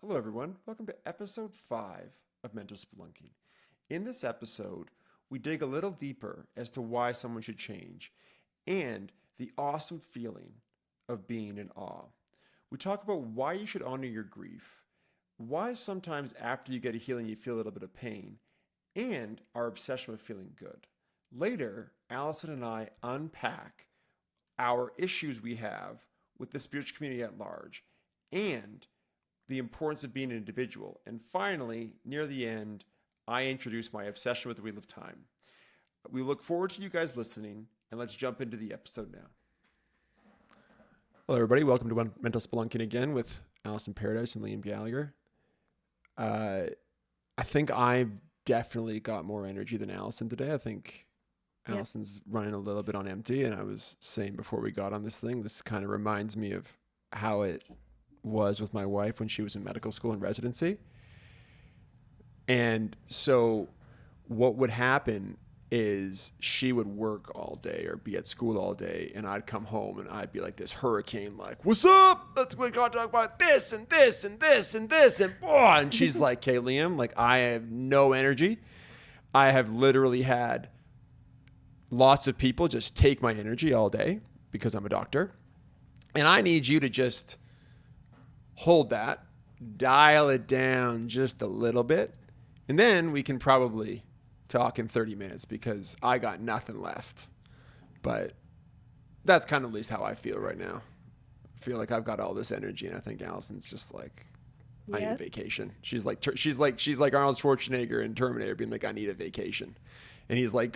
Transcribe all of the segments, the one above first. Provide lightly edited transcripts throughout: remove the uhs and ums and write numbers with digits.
Hello, everyone. Welcome to episode 5 of Mental Spelunking. In this episode, we dig a little deeper as to why someone should change and the awesome feeling of being in awe. We talk about why you should honor your grief, why sometimes after you get a healing you feel a little bit of pain, and our obsession with feeling good. Later, Allison and I unpack our issues we have with the spiritual community at large and the importance of being an individual. And finally, near the end, I introduce my obsession with the Wheel of Time. We look forward to you guys listening, and let's jump into the episode now. Hello, everybody. Welcome to Mental Spelunking again with Allison Paradise and Liam Gallagher. I think I've definitely got more energy than Allison today. I think Allison's running a little bit on empty, and I was saying before we got on this thing, this kind of reminds me of how it was with my wife when she was in medical school and residency. And so what would happen is she would work all day or be at school all day, and I'd come home and I'd be like this hurricane, like, what's up? We're gonna talk about this and this and this and this and she's like, okay, Liam, like, I have no energy. I have literally had lots of people just take my energy all day because I'm a doctor, and I need you to just hold that, dial it down just a little bit, and then we can probably talk in 30 minutes because I got nothing left. But that's kind of at least how I feel right now. I feel like I've got all this energy, and I think Allison's just like, I need a vacation. She's like Arnold Schwarzenegger in Terminator, being like, I need a vacation. And he's like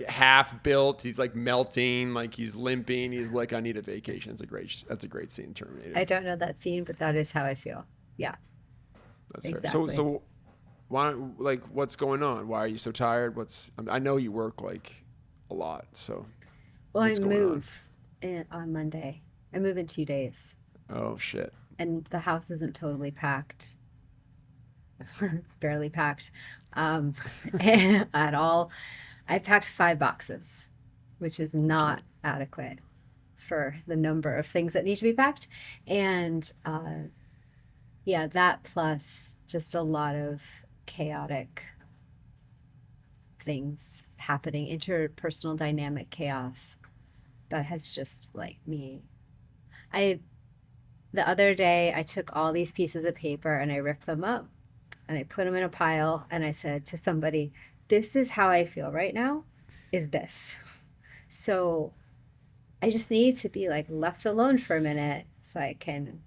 half built. He's like melting, like he's limping. He's like, I need a vacation. That's a great scene in Terminator. I don't know that scene, but that is how I feel. Yeah. That's exactly. So why, like, what's going on? Why are you so tired? I know you work like a lot, so. Well, I move on Monday. I move in 2 days. Oh shit. And the house isn't totally packed. It's barely packed at all. I packed 5 boxes, which is not adequate for the number of things that need to be packed. And that plus just a lot of chaotic things happening, interpersonal dynamic chaos that has just like me. The other day I took all these pieces of paper and I ripped them up and I put them in a pile, and I said to somebody, this is how I feel right now, is this. So I just need to be like left alone for a minute so I can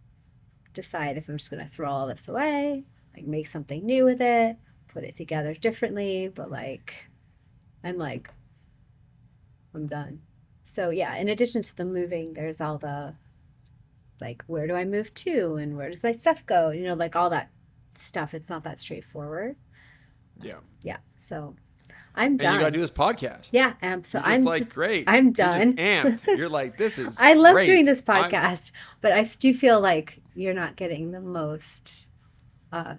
decide if I'm just going to throw all this away, like make something new with it, put it together differently. But like, I'm done. So yeah, in addition to the moving, there's all the, like, where do I move to and where does my stuff go? You know, like all that stuff. It's not that straightforward. Yeah. So I'm done. And you got to do this podcast. Yeah. So I'm like, great. I'm done. You're just amped. You're like, this is I love great. doing this podcast, but I do feel like you're not getting the most a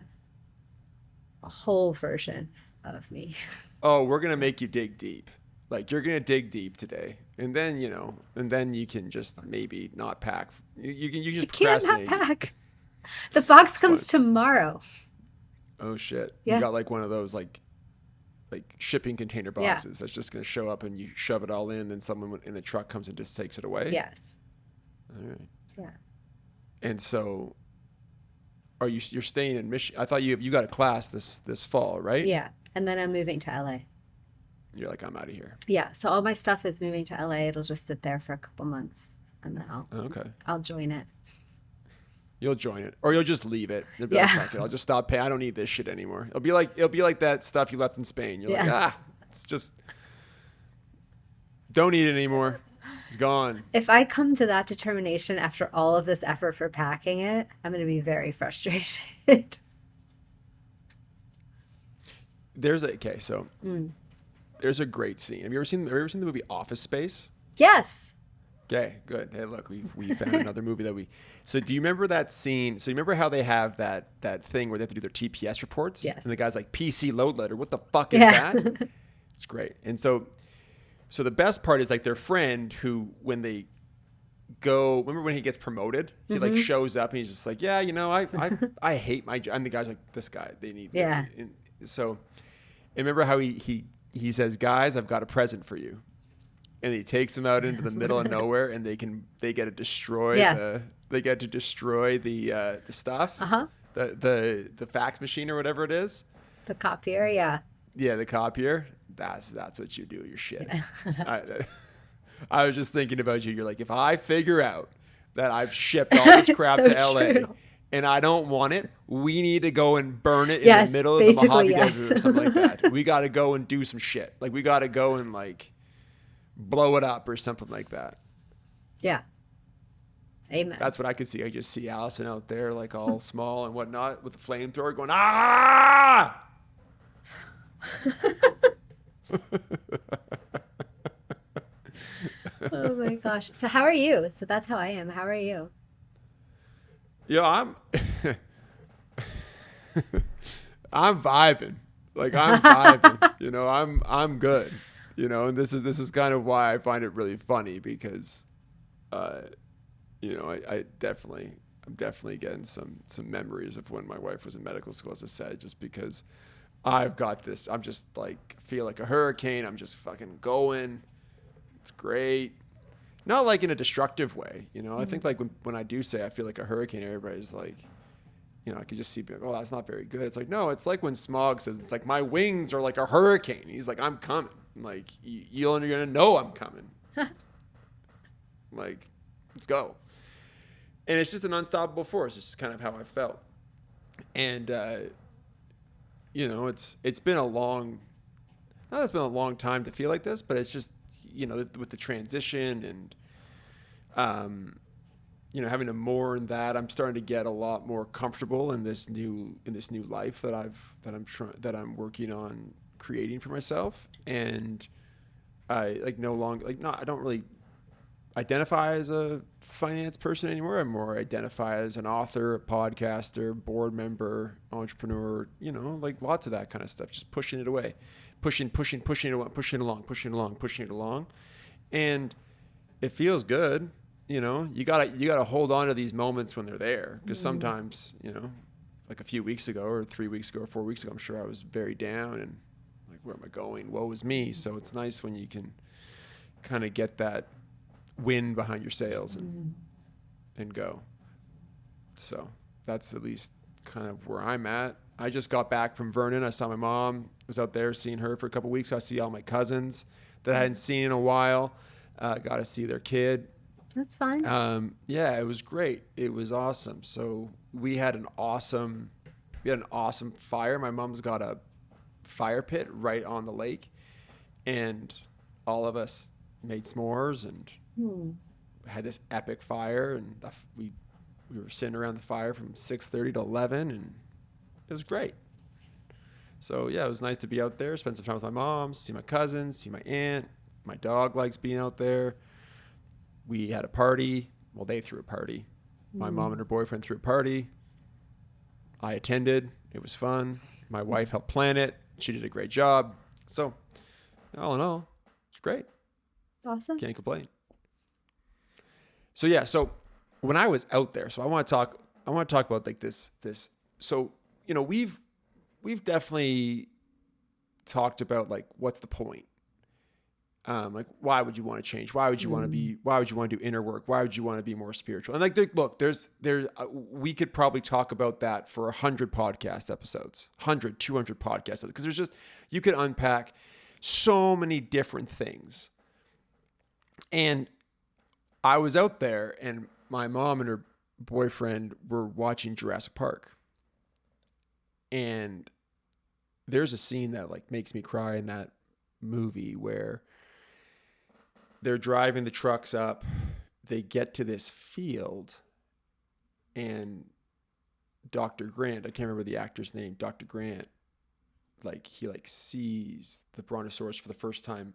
whole version of me. Oh, we're going to make you dig deep. Like, you're going to dig deep today. And then, you can just maybe not pack. You just procrastinate. Can't not pack. The box comes tomorrow. Oh shit! Yeah. You got like one of those like shipping container boxes that's just going to show up, and you shove it all in, and someone in the truck comes and just takes it away. Yes. All right. Yeah. And so, you're staying in Michigan? I thought you got a class this fall, right? Yeah, and then I'm moving to LA. You're like, I'm out of here. Yeah. So all my stuff is moving to LA. It'll just sit there for a couple months, and then I'll join it. You'll join it, or you'll just leave it. You'll be like, fuck it, I'll just stop paying. I don't need this shit anymore. It'll be like that stuff you left in Spain. You're like, it's just don't need it anymore. It's gone. If I come to that determination after all of this effort for packing it, I'm going to be very frustrated. There's a great scene. Have you ever seen the movie Office Space? Yes. Okay, good. Hey, look, we found another movie that we. So do you remember that scene? So you remember how they have that thing where they have to do their TPS reports? Yes. And the guy's like, PC load letter. What the fuck is that? It's great. And so the best part is like their friend who, when they go. Remember when he gets promoted? He like shows up and he's just like, yeah, I hate my job. And the guy's like, this guy, they need. Yeah. And so, and remember how he says, guys, I've got a present for you, and he takes them out into the middle of nowhere, and they get to destroy Yes. they get to destroy the stuff, the fax machine or whatever it is. The copier, yeah. Yeah, the copier. That's what you do with your shit. I was just thinking about you. You're like, if I figure out that I've shipped all this crap so to LA true. and I don't want it, we need to go and burn it in Yes, the middle of the basically, Mojave yes. Desert or something like that. We got to go and do some shit. Like, we got to go and like blow it up or something like that. Yeah. Amen. That's what I could see. I just see Allison out there like all small and whatnot with the flamethrower going, ah! Oh my gosh. So how are you? So that's how I am. How are you? Yeah, I'm vibing. Like, I'm vibing. I'm good. And this is kind of why I find it really funny because I'm definitely getting some memories of when my wife was in medical school, as I said, just because I've got this. I'm just like, feel like a hurricane. I'm just fucking going. It's great. Not like in a destructive way. I think like when I do say I feel like a hurricane, everybody's like, I could just see people, oh, that's not very good. It's like, no, it's like when Smog says, it's like, my wings are like a hurricane. He's like, I'm coming. I'm like, you're going to know I'm coming. Like, let's go. And it's just an unstoppable force. It's just kind of how I felt. And, it's been a long time to feel like this, but it's just, with the transition and, having to mourn that, I'm starting to get a lot more comfortable in this new life that I'm working on creating for myself. And I I don't really identify as a finance person anymore. I more identify as an author, a podcaster, board member, entrepreneur, like lots of that kind of stuff, just pushing it away, pushing it along. And it feels good. You gotta hold on to these moments when they're there. Because sometimes, like a few weeks ago or 3 weeks ago or 4 weeks ago, I'm sure I was very down and like, where am I going? Woe is me. So it's nice when you can kind of get that wind behind your sails and go. So that's at least kind of where I'm at. I just got back from Vernon. I saw my mom. I was out there seeing her for a couple of weeks. I see all my cousins that I hadn't seen in a while. Got to see their kid. That's fun. Yeah, it was great. It was awesome. So we had an awesome fire. My mom's got a fire pit right on the lake, and all of us made s'mores and had this epic fire. And we were sitting around the fire from 6:30 to 11, and it was great. So yeah, it was nice to be out there, spend some time with my mom, see my cousins, see my aunt. My dog likes being out there. We had a party. Well, they threw a party. My mom and her boyfriend threw a party. I attended. It was fun. My wife helped plan it. She did a great job. So, all in all, it's great. Awesome. Can't complain. So yeah, so when I was out there, so I want to talk about like this. So, we've definitely talked about like, what's the point? Like, why would you want to change? Why would you want to do inner work? Why would you want to be more spiritual? And like, we could probably talk about that for 100 podcast episodes, 100, 200 podcast episodes. Because you could unpack so many different things. And I was out there and my mom and her boyfriend were watching Jurassic Park. And there's a scene that like makes me cry in that movie where they're driving the trucks up. They get to this field and Dr. Grant, I can't remember the actor's name, Dr. Grant, he sees the brontosaurus for the first time,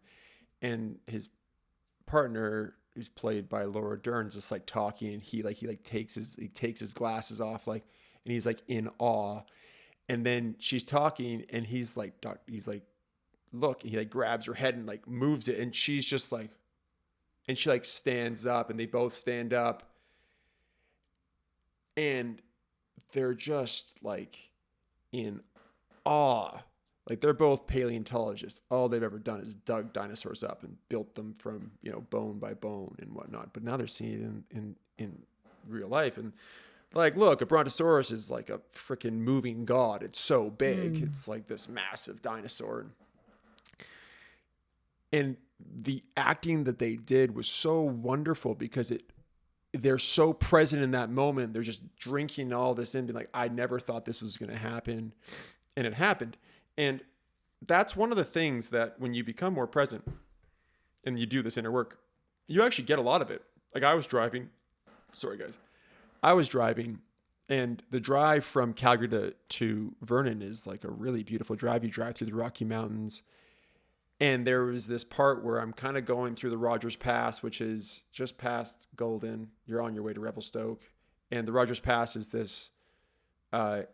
and his partner, who's played by Laura Dern, is just like talking, and he takes his glasses off, and he's like in awe. And then she's talking and he's like, look, and he like grabs her head and like moves it, and she's just like, And she like stands up and they both stand up and they're just like in awe. Like they're both paleontologists. All they've ever done is dug dinosaurs up and built them from, bone by bone and whatnot. But now they're seeing it in real life. And like, look, a brontosaurus is like a freaking moving god. It's so big. It's like this massive dinosaur. And the acting that they did was so wonderful because they're so present in that moment. They're just drinking all this in, being like, I never thought this was going to happen. And it happened. And that's one of the things that when you become more present and you do this inner work, you actually get a lot of it. Like I was driving and the drive from Calgary to Vernon is like a really beautiful drive. You drive through the Rocky Mountains. And there was this part where I'm kind of going through the Rogers Pass, which is just past Golden. You're on your way to Revelstoke. And the Rogers Pass is this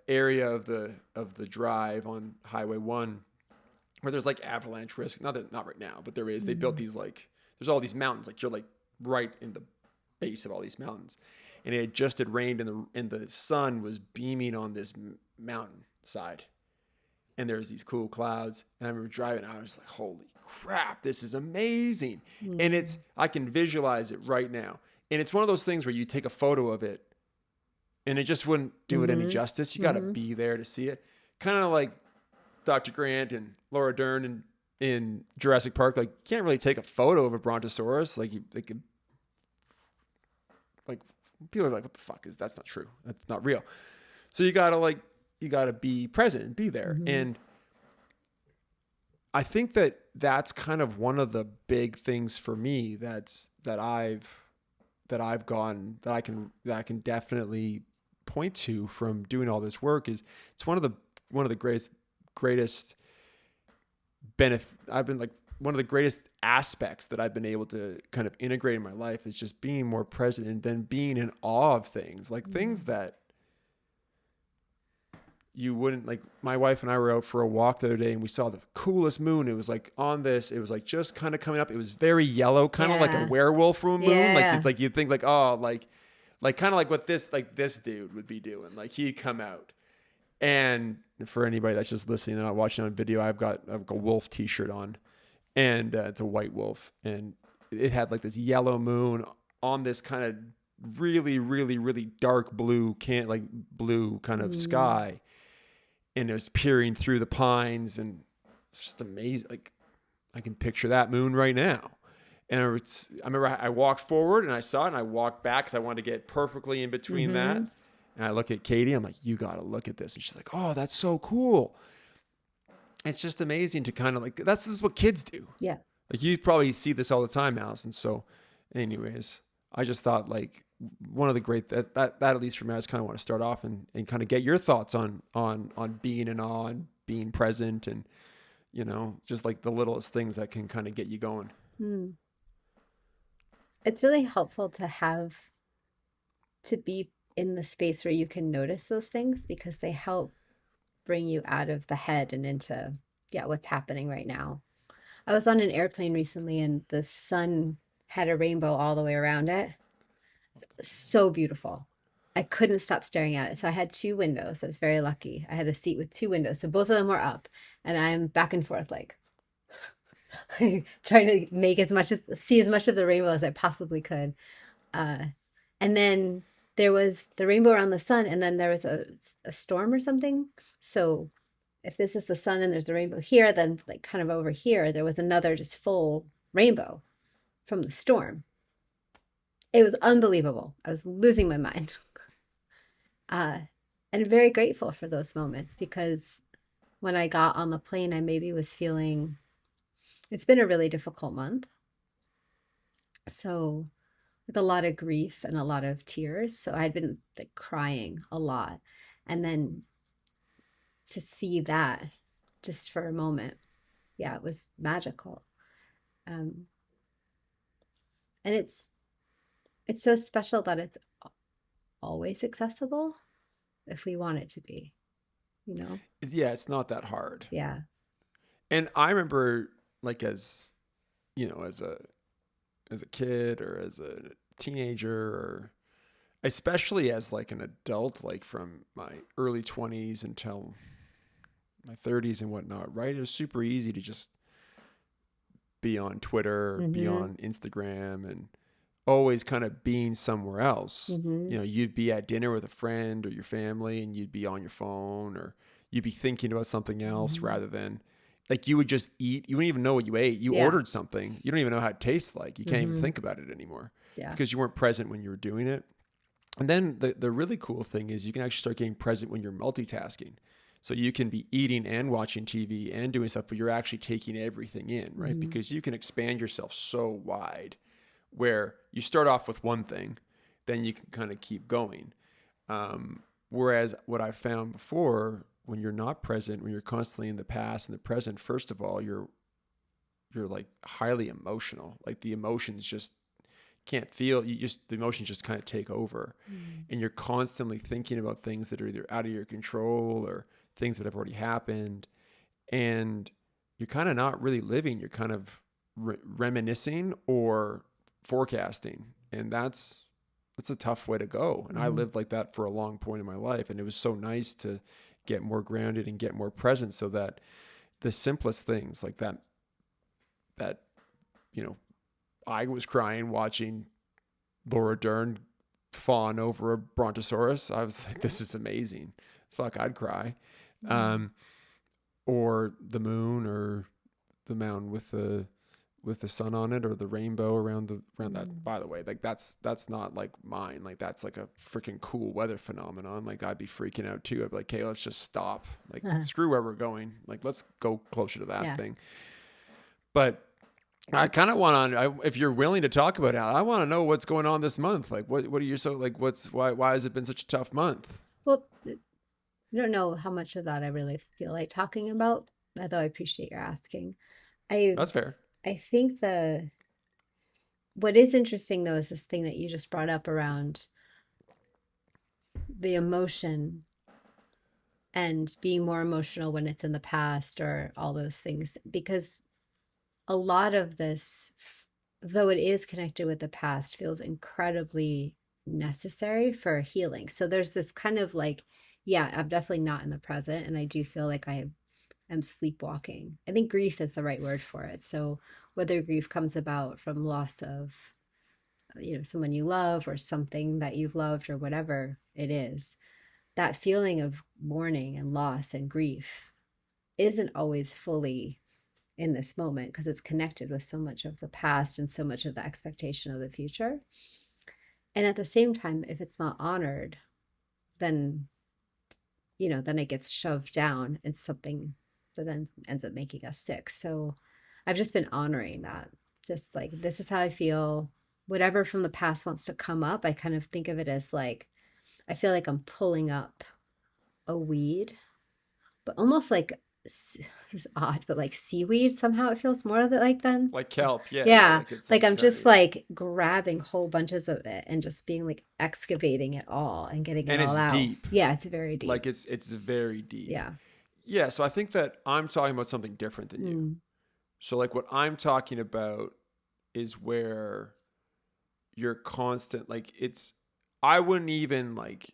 area of the drive on Highway 1 where there's like avalanche risk. Not right now, but there is. They built these there's all these mountains. Like you're like right in the base of all these mountains. And it had rained and the sun was beaming on this mountain side. And there's these cool clouds. And I remember driving, I was like, holy crap, this is amazing. And I can visualize it right now. And it's one of those things where you take a photo of it and it just wouldn't do it any justice. You got to be there to see it. Kind of like Dr. Grant and Laura Dern in Jurassic Park. Like, you can't really take a photo of a brontosaurus. Like, people are like, what the fuck that's not true. That's not real. So you got to be present and be there. And I think that's kind of one of the big things for me that I can definitely point to from doing all this work is it's one of the greatest benefit. I've been like one of the greatest aspects that I've been able to kind of integrate in my life is just being more present and then being in awe of things, like things that you wouldn't. Like my wife and I were out for a walk the other day and we saw the coolest moon. It was like it was like just kind of coming up. It was very yellow, kind of like a werewolf moon. Like it's like you'd think like, oh, like kind of like what this dude would be doing. Like he'd come out. And for anybody that's just listening and not watching on video, I've got a wolf t-shirt on and it's a white wolf. And it had like this yellow moon on this kind of really, really, really dark blue kind of sky. And it was peering through the pines and it's just amazing. Like I can picture that moon right now. And I remember I walked forward and I saw it and I walked back because I wanted to get perfectly in between that. And I look at Katie, I'm like, you got to look at this. And she's like, oh, that's so cool. It's just amazing to kind of like, this is what kids do. Yeah. Like you probably see this all the time, Allison. So anyways, I just thought like one of the great, that at least for me, I just kind of want to start off and kind of get your thoughts on being in awe and being present and, just like the littlest things that can kind of get you going. It's really helpful to be in the space where you can notice those things because they help bring you out of the head and into, what's happening right now. I was on an airplane recently and the sun had a rainbow all the way around it. So beautiful. I couldn't stop staring at it. So I had two windows. I was very lucky. I had a seat with two windows. So both of them were up and I'm back and forth like trying to see as much of the rainbow as I possibly could. And then there was the rainbow around the sun, and then there was a storm or something. So if this is the sun and there's a rainbow here, then like kind of over here, there was another just full rainbow from the storm. It was unbelievable. I was losing my mind. And very grateful for those moments because when I got on the plane, I maybe was feeling, it's been a really difficult month. So with a lot of grief and a lot of tears. So I'd been like crying a lot. And then to see that just for a moment, it was magical. And it's so special that it's always accessible if we want it to be, Yeah, it's not that hard. Yeah. And I remember like as as a kid or as a teenager, or especially as like an adult, like from my early 20s until my 30s and whatnot, right? It was super easy to just be on Twitter, be Mm-hmm. on Instagram, and always kind of being somewhere else. Mm-hmm. You know, you'd be at dinner with a friend or your family and you'd be on your phone, or you'd be thinking about something else Mm-hmm. rather than like you would just eat. You wouldn't even know what you ate. You Yeah. ordered something. You don't even know how it tastes like. You can't even Mm-hmm. think about it anymore Yeah. because you weren't present when you were doing it. And then the really cool thing is you can actually start getting present when you're multitasking. So you can be eating and watching TV and doing stuff, but you're actually taking everything in, right? Mm-hmm. Because you can expand yourself so wide where you start off with one thing, then you can kind of keep going. Whereas what I found before, when you're not present, when you're constantly in the past and the present, first of all, you're like highly emotional. Like the emotions just can't feel, the emotions just kind of take over. Mm-hmm. And you're constantly thinking about things that are either out of your control or things that have already happened. And you're kind of not really living. You're kind of reminiscing or forecasting. And that's a tough way to go. And I Mm-hmm. lived like that for a long point in my life. And it was so nice to get more grounded and get more present so that the simplest things like that, you know, I was crying watching Laura Dern fawn over a brontosaurus. I was like, this is amazing. Fuck, I'd cry. Mm-hmm. Or the moon, or the mountain with the sun on it, or the rainbow around that. By the way, like that's not like mine. Like that's like a freaking cool weather phenomenon. Like I'd be freaking out too. I'd be like, hey, let's just stop. Like screw where we're going. Like let's go closer to that Yeah. thing. But I kind of want to, if you're willing to talk about it, I want to know what's going on this month. Like, what are you so like? Why has it been such a tough month? Well, I don't know how much of that I really feel like talking about, although I appreciate your asking. I That's fair. I think what is interesting though is this thing that you just brought up around the emotion and being more emotional when it's in the past or all those things, because a lot of this, though it is connected with the past, feels incredibly necessary for healing. So there's this kind of like, yeah, I'm definitely not in the present, and I do feel like I am sleepwalking. I think grief is the right word for it. So whether grief comes about from loss of, someone you love or something that you've loved or whatever it is, that feeling of mourning and loss and grief isn't always fully in this moment because it's connected with so much of the past and so much of the expectation of the future. And at the same time, if it's not honored, then then it gets shoved down. It's something that then ends up making us sick. So I've just been honoring that. Just like, this is how I feel. Whatever from the past wants to come up, I kind of think of it as like, I feel like I'm pulling up a weed, but almost like, it's odd, but like seaweed somehow it feels more of it like then. Like kelp, yeah, Yeah, like it's like like I'm just very, like grabbing whole bunches of it and just being like excavating it all and getting it and all it's out. deep. Yeah, it's very deep. Like it's very deep. Yeah. Yeah, so I think that I'm talking about something different than you. Mm. So like what I'm talking about is where you're constant, like it's, I wouldn't even like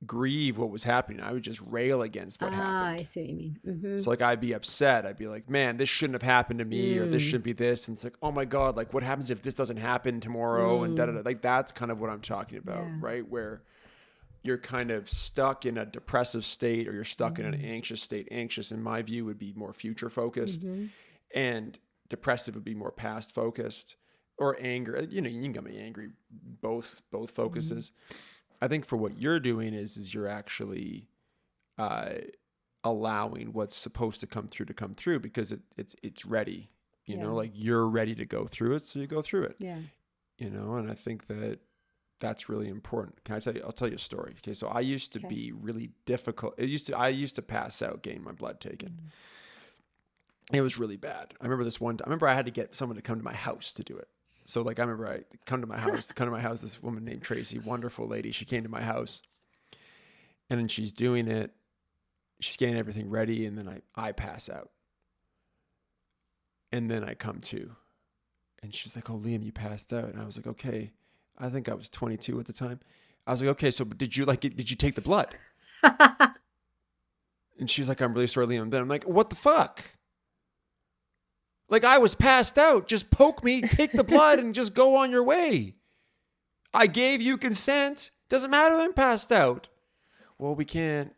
grieve what was happening. I would just rail against what Ah, I happened. see what you mean. Mm-hmm. So like I'd be upset. I'd be like, man, this shouldn't have happened to me, or this Mm. shouldn't be this. And it's like, oh my God, like what happens if this doesn't happen tomorrow? And da da Mm. da. Like that's kind of what I'm talking about, Yeah. right? Where you're kind of stuck in a depressive state, or you're stuck in an Mm. anxious state. Anxious, in my view, would be more future focused, Mm-hmm. and depressive would be more past focused. Or anger, you can get me angry, both Mm-hmm. focuses. I think for what you're doing is you're actually uh, allowing what's supposed to come through because it's ready. Yeah. Like you're ready to go through it, so you go through it. Yeah. And I think that that's really important. Can I tell you? I'll tell you a story. Okay, so I used to Okay. be really difficult. I used to pass out, getting my blood taken. Mm. It was really bad. I remember this one time. I remember I had to get someone to come to my house to do it. So like I remember I come to my house. This woman named Tracy, wonderful lady. She came to my house, and then she's doing it. She's getting everything ready, and then I pass out, and then I come to, And she's like, oh, Liam, you passed out. And I was like, okay. I think I was 22 at the time. I was like, okay, so did you take the blood? And she's like, I'm really sorry, Liam. Then I'm like, what the fuck? Like, I was passed out. Just poke me, take the blood, and just go on your way. I gave you consent. Doesn't matter that I'm passed out. Well, we can't.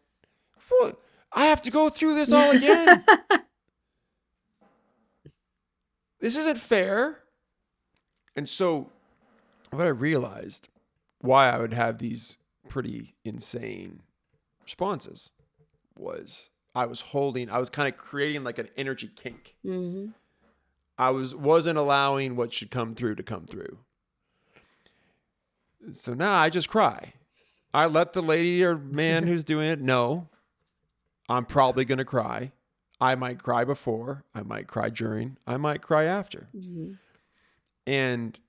What? I have to go through this all again. This isn't fair. And so what I realized why I would have these pretty insane responses was I was kind of creating like an energy kink. Mm-hmm. I wasn't allowing what should come through to come through. So now I just cry. I let the lady or man who's doing it know I'm probably going to cry. I might cry before. I might cry during. I might cry after. Mm-hmm. And,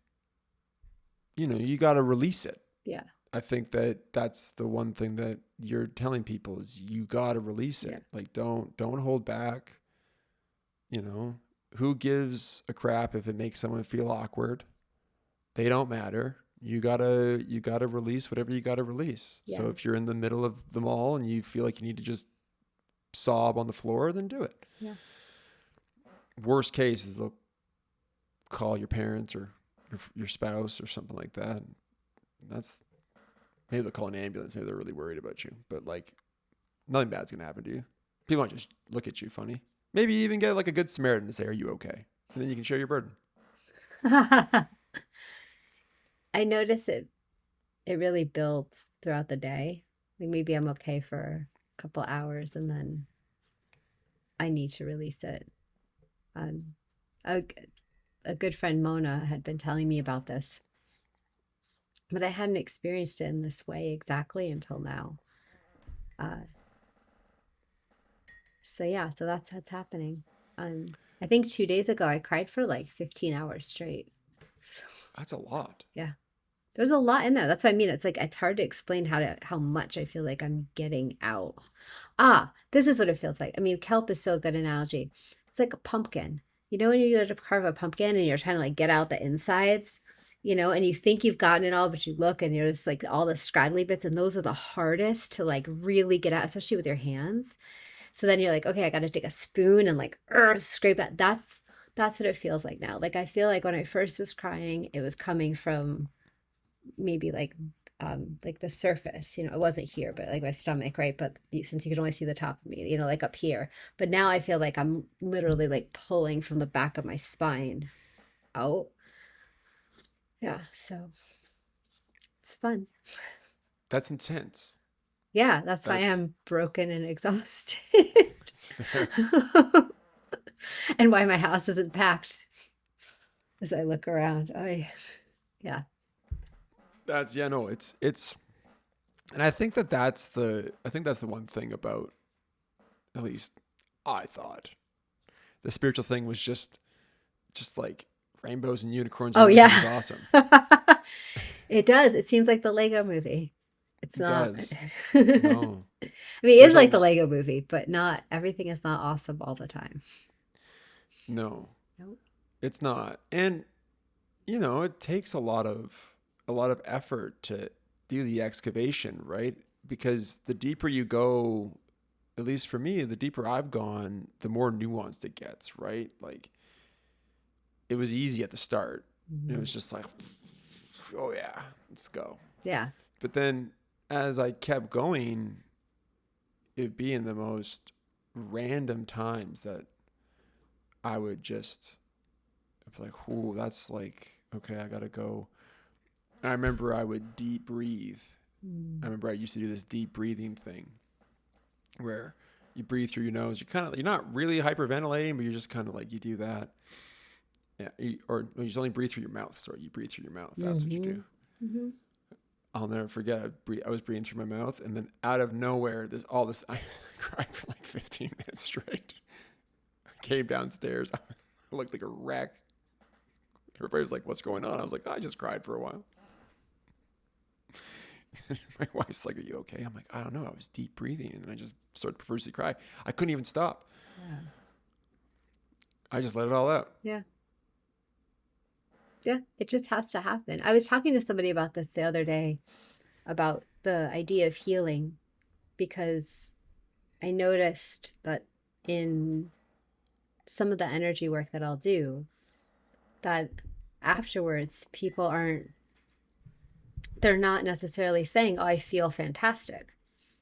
you got to release it. Yeah. I think that's the one thing that you're telling people is you got to release it. Yeah. Like, don't hold back. Who gives a crap if it makes someone feel awkward? They don't matter. You gotta release whatever you gotta release. Yeah. So if you're in the middle of the mall and you feel like you need to just sob on the floor, then do it. Yeah. Worst case is they'll call your parents or your spouse or something like that. Maybe they'll call an ambulance. Maybe they're really worried about you. But like, nothing bad's gonna happen to you. People might just look at you funny. Maybe you even get like a good Samaritan to say, "Are you okay?" And then you can share your burden. I notice it really builds throughout the day. Like maybe I'm okay for a couple hours and then I need to release it. A good friend, Mona, had been telling me about this, but I hadn't experienced it in this way exactly until now. So that's what's happening. I think 2 days ago I cried for like 15 hours straight. That's a lot. Yeah. There's a lot in there. That's what I mean. It's like, it's hard to explain how much I feel like I'm getting out. This is what it feels like. I mean, kelp is so good analogy. It's like a pumpkin. When you go to carve a pumpkin and you're trying to like get out the insides, and you think you've gotten it all, but you look and you're just like all the scraggly bits, and those are the hardest to like really get out, especially with your hands. So then you're like, okay, I got to take a spoon and like scrape that. That's what it feels like now. Like, I feel like when I first was crying, it was coming from maybe like the surface, it wasn't here, but like my stomach, right? But since you can only see the top of me, like up here. But now I feel like I'm literally like pulling from the back of my spine out. Yeah, so it's fun. That's intense. Yeah, that's why I'm broken and exhausted. And why my house isn't packed as I look around. Yeah. It's and I think that's the one thing about, at least I thought, the spiritual thing was just like rainbows and unicorns. Oh, yeah. It was awesome. It does. It seems like the Lego movie. It's not. Does. No. I mean, it is like the Lego movie, but not everything is not awesome all the time. No. Nope. It's not. And it takes a lot of effort to do the excavation, right? Because the deeper you go, at least for me, the deeper I've gone, the more nuanced it gets, right? Like, it was easy at the start. Mm-hmm. It was just like, oh yeah, let's go. Yeah. But then as I kept going, it'd be in the most random times that I would just be like, ooh, that's like, okay, I gotta go. I remember I would deep breathe. I remember I used to do this deep breathing thing where you breathe through your nose. You're not really hyperventilating, but you're just kind of like, you do that. Yeah. You just only breathe through your mouth. Sorry, you breathe through your mouth. That's what you do. Mm-hmm. I'll never forget. I was breathing through my mouth, and then out of nowhere, I cried for like 15 minutes straight. I came downstairs. I looked like a wreck. Everybody was like, "What's going on?" I was like, "I just cried for a while." My wife's like, "Are you okay?" I'm like, "I don't know. I was deep breathing, and then I just started to profusely cry. I couldn't even stop. Yeah. I just let it all out." Yeah. Yeah, it just has to happen. I was talking to somebody about this the other day about the idea of healing because I noticed that in some of the energy work that I'll do, that afterwards people aren't, they're not necessarily saying, oh, I feel fantastic.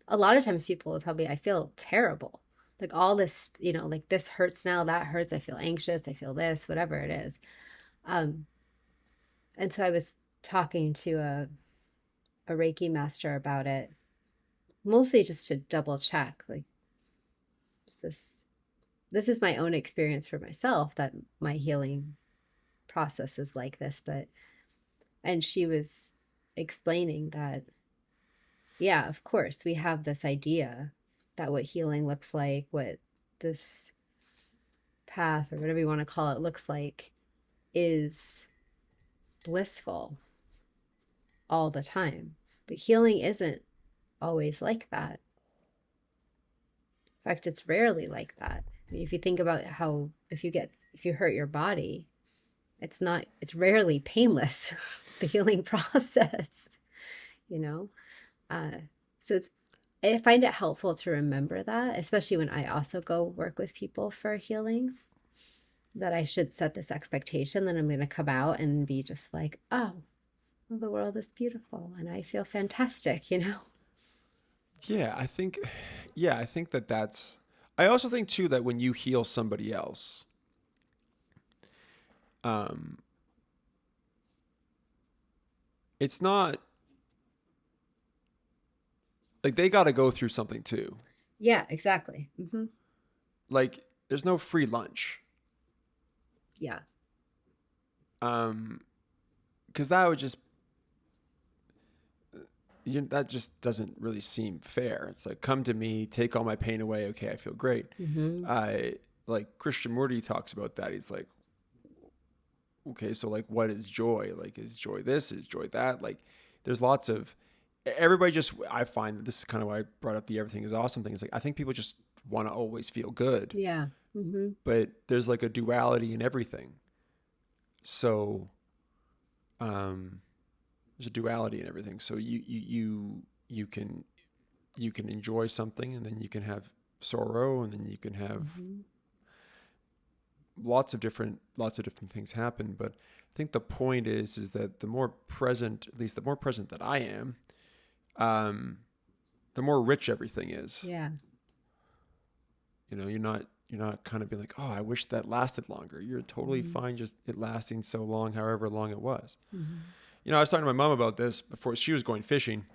A lot of times people will tell me, I feel terrible. Like all this, like this hurts now, that hurts. I feel anxious. I feel this, whatever it is. Um, and so I was talking to a Reiki master about it, mostly just to double check, like, is this is my own experience for myself that my healing process is like this, but and she was explaining that, yeah, of course, we have this idea that what healing looks like, what this path or whatever you want to call it looks like, is blissful all the time. But healing isn't always like that. In fact, it's rarely like that. I mean, if you think about how, if you hurt your body, it's rarely painless, the healing process, you know? Uh, so I find it helpful to remember that, especially when I also go work with people for healings, that I should set this expectation that I'm going to come out and be just like, oh, well, the world is beautiful and I feel fantastic, you know? Yeah, I think that that's, I also think too that when you heal somebody else, um, it's not like they got to go through something too. Yeah, exactly. Like there's no free lunch. Yeah. Because that would just, that just doesn't really seem fair. It's like, come to me, take all my pain away. Okay, I feel great. I like Krishnamurti talks about that. He's like, okay, so like, what is joy? Like, is joy this? Is joy that? Like, there's lots of everybody. Just I find that this is kind of why I brought up the everything is awesome thing. It's like I think people just want to always feel good. Yeah. But there's like a duality in everything. So, there's a duality in everything. So you can enjoy something, and then you can have sorrow, and then you can have lots of different things happen. But I think the point is that the more present, at least the more present that I am, the more rich everything is. Yeah. You're not kind of being like, oh, I wish that lasted longer. You're totally fine just it lasting so long, however long it was. I was talking to my mom about this before she was going fishing,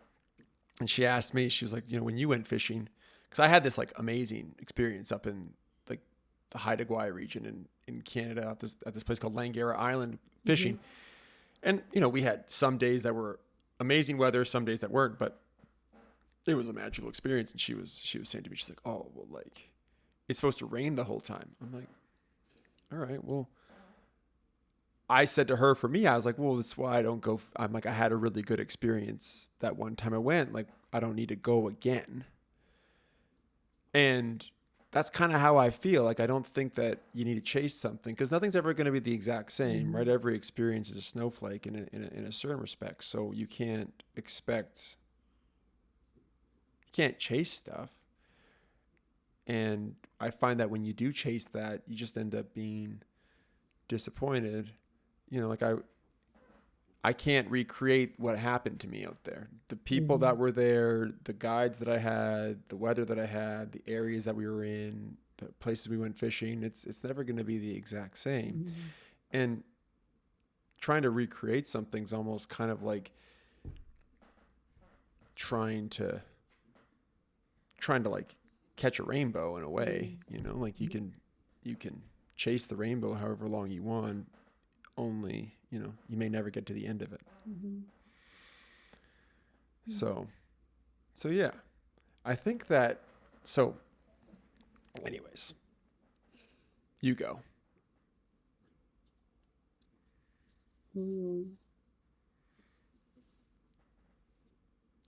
and she asked me, she was like, when you went fishing, because I had this like amazing experience up in like the Haida Gwaii region in Canada at this place called Langara Island fishing. And, we had some days that were amazing weather, some days that weren't, but it was a magical experience. And she was saying to me, she's like, oh, well, like, it's supposed to rain the whole time. I'm like, all right, well, I said to her, for me, I was like, well, that's why I don't go. I'm like, I had a really good experience that one time I went. Like, I don't need to go again. And that's kind of how I feel. Like, I don't think that you need to chase something because nothing's ever going to be the exact same, right? Every experience is a snowflake in a certain respect. So you can't chase stuff. And I find that when you do chase that, you just end up being disappointed. Like I can't recreate what happened to me out there. The people that were there, the guides that I had, the weather that I had, the areas that we were in, the places we went fishing, it's never going to be the exact same. And trying to recreate something's almost kind of like trying to like catch a rainbow in a way, like you can chase the rainbow however long you want, only, you may never get to the end of it. So yeah, I think that, so anyways, you go.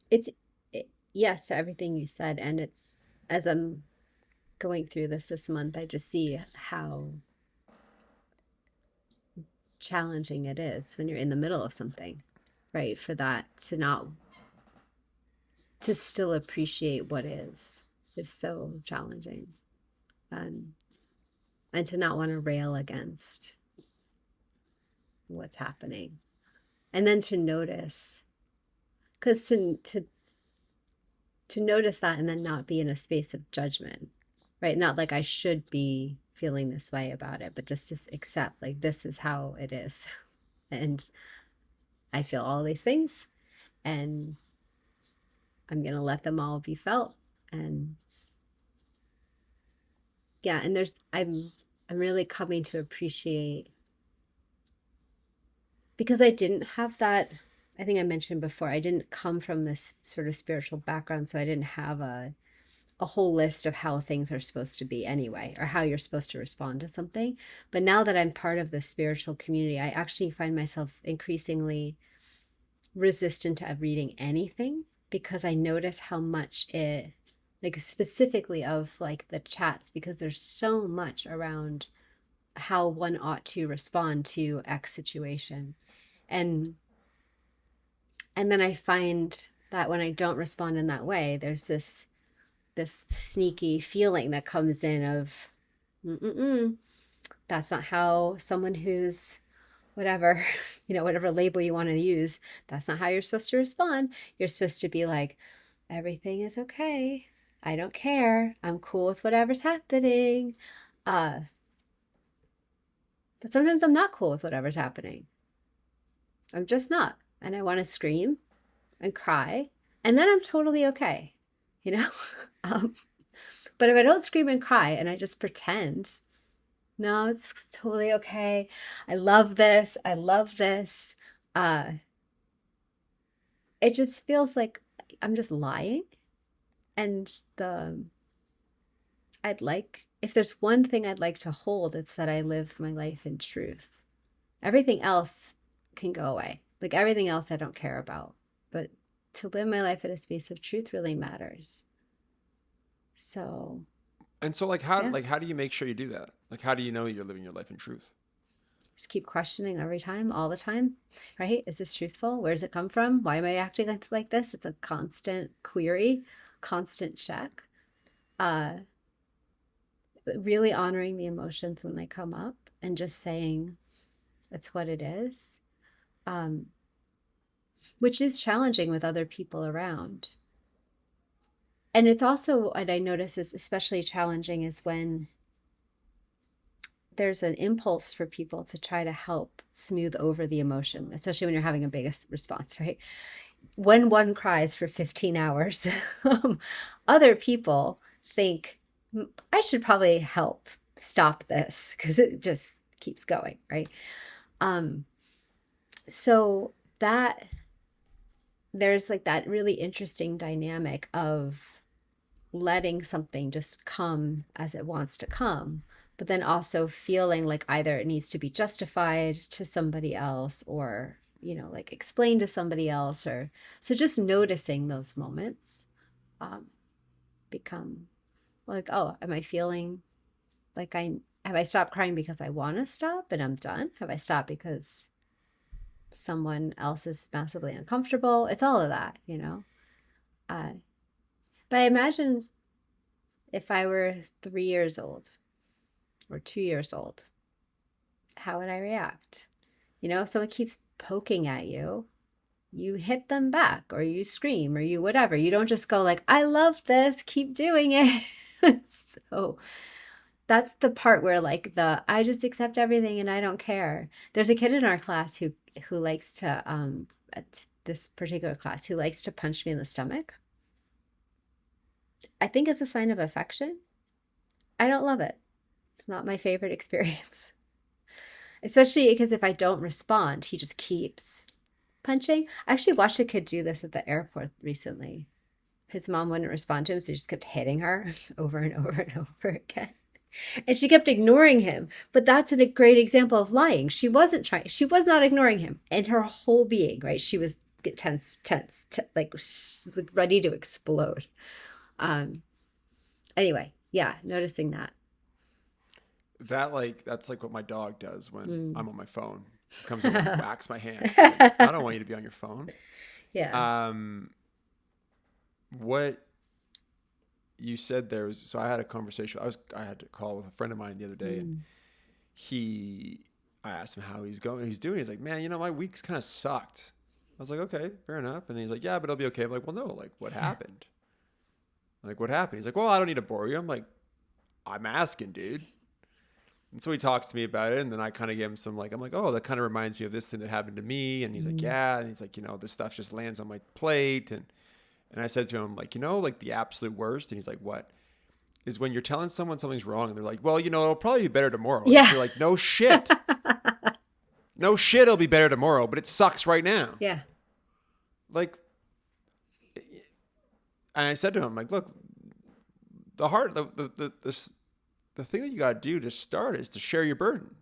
It's yes to everything you said. And it's, as I'm going through this month, I just see how challenging it is when you're in the middle of something, right? For that to not, to still appreciate what is so challenging. Um, and to not want to rail against what's happening. And then to notice, because to notice that and then not be in a space of judgment, right? Not like I should be feeling this way about it, but just to accept, like, this is how it is. And I feel all these things, and I'm going to let them all be felt. And yeah, and I'm really coming to appreciate, because I didn't have that. I think I mentioned before, I didn't come from this sort of spiritual background, so I didn't have a whole list of how things are supposed to be anyway, or how you're supposed to respond to something. But now that I'm part of the spiritual community, I actually find myself increasingly resistant to reading anything, because I notice how much it, like specifically of like the chats, because there's so much around how one ought to respond to X situation. And then I find that when I don't respond in that way, there's this sneaky feeling that comes in of, that's not how someone who's whatever, whatever label you want to use, that's not how you're supposed to respond. You're supposed to be like, everything is okay. I don't care. I'm cool with whatever's happening. But sometimes I'm not cool with whatever's happening. I'm just not. And I want to scream and cry. And then I'm totally okay, But if I don't scream and cry and I just pretend, no, it's totally okay. I love this. I love this. It just feels like I'm just lying. And if there's one thing I'd like to hold, it's that I live my life in truth. Everything else can go away. Like everything else I don't care about. But to live my life in a space of truth really matters. So. And so how do you make sure you do that? Like, how do you know you're living your life in truth? Just keep questioning every time, all the time, right? Is this truthful? Where does it come from? Why am I acting like this? It's a constant query, constant check. Really honoring the emotions when they come up and just saying it's what it is, which is challenging with other people around. And it's also, what I notice is especially challenging is when there's an impulse for people to try to help smooth over the emotion, especially when you're having a big response, right? When one cries for 15 hours, other people think, I should probably help stop this because it just keeps going, right? So that there's like that really interesting dynamic of letting something just come as it wants to come, but then also feeling like either it needs to be justified to somebody else or, like explained to somebody else, or so just noticing those moments become like, oh, am I feeling like have I stopped crying because I want to stop and I'm done? Have I stopped because someone else is massively uncomfortable? It's all of that, But I imagine if I were 3 years old or 2 years old, how would I react? If someone keeps poking at you, you hit them back or you scream or you whatever. You don't just go like, I love this, keep doing it. So that's the part where like I just accept everything and I don't care. There's a kid in our class who likes to, at this particular class, who likes to punch me in the stomach. I think it's a sign of affection. I don't love it. It's not my favorite experience. Especially because if I don't respond, he just keeps punching. I actually watched a kid do this at the airport recently. His mom wouldn't respond to him, so he just kept hitting her over and over and over again. And she kept ignoring him. But that's a great example of lying. She was not ignoring him. And her whole being, right? She was tense, like ready to explode. Anyway, yeah, noticing that. That's like what my dog does when I'm on my phone. Comes over and whacks my hand. Like, I don't want you to be on your phone. Yeah. What you said there was, so I had a conversation. I had a call with a friend of mine the other day, and I asked him how he's doing. He's like, man, you know, my week's kind of sucked. I was like, okay, fair enough. And he's like, yeah, but it'll be okay. I'm like, well, no, like, what happened? Like, what happened? He's like, well, I don't need to bore you. I'm like, I'm asking, dude. And so he talks to me about it, and then I kind of give him some, like, I'm like, oh, that kind of reminds me of this thing that happened to me. And he's like, yeah. And he's like, you know, this stuff just lands on my plate. And I said to him, like, you know, like the absolute worst. And he's like, what? Is when you're telling someone something's wrong, and they're like, well, you know, it'll probably be better tomorrow. Yeah. And you're like, no shit. No shit, it'll be better tomorrow, but it sucks right now. Yeah. Like, and I said to him, like, look, the thing that you got to do to start is to share your burden.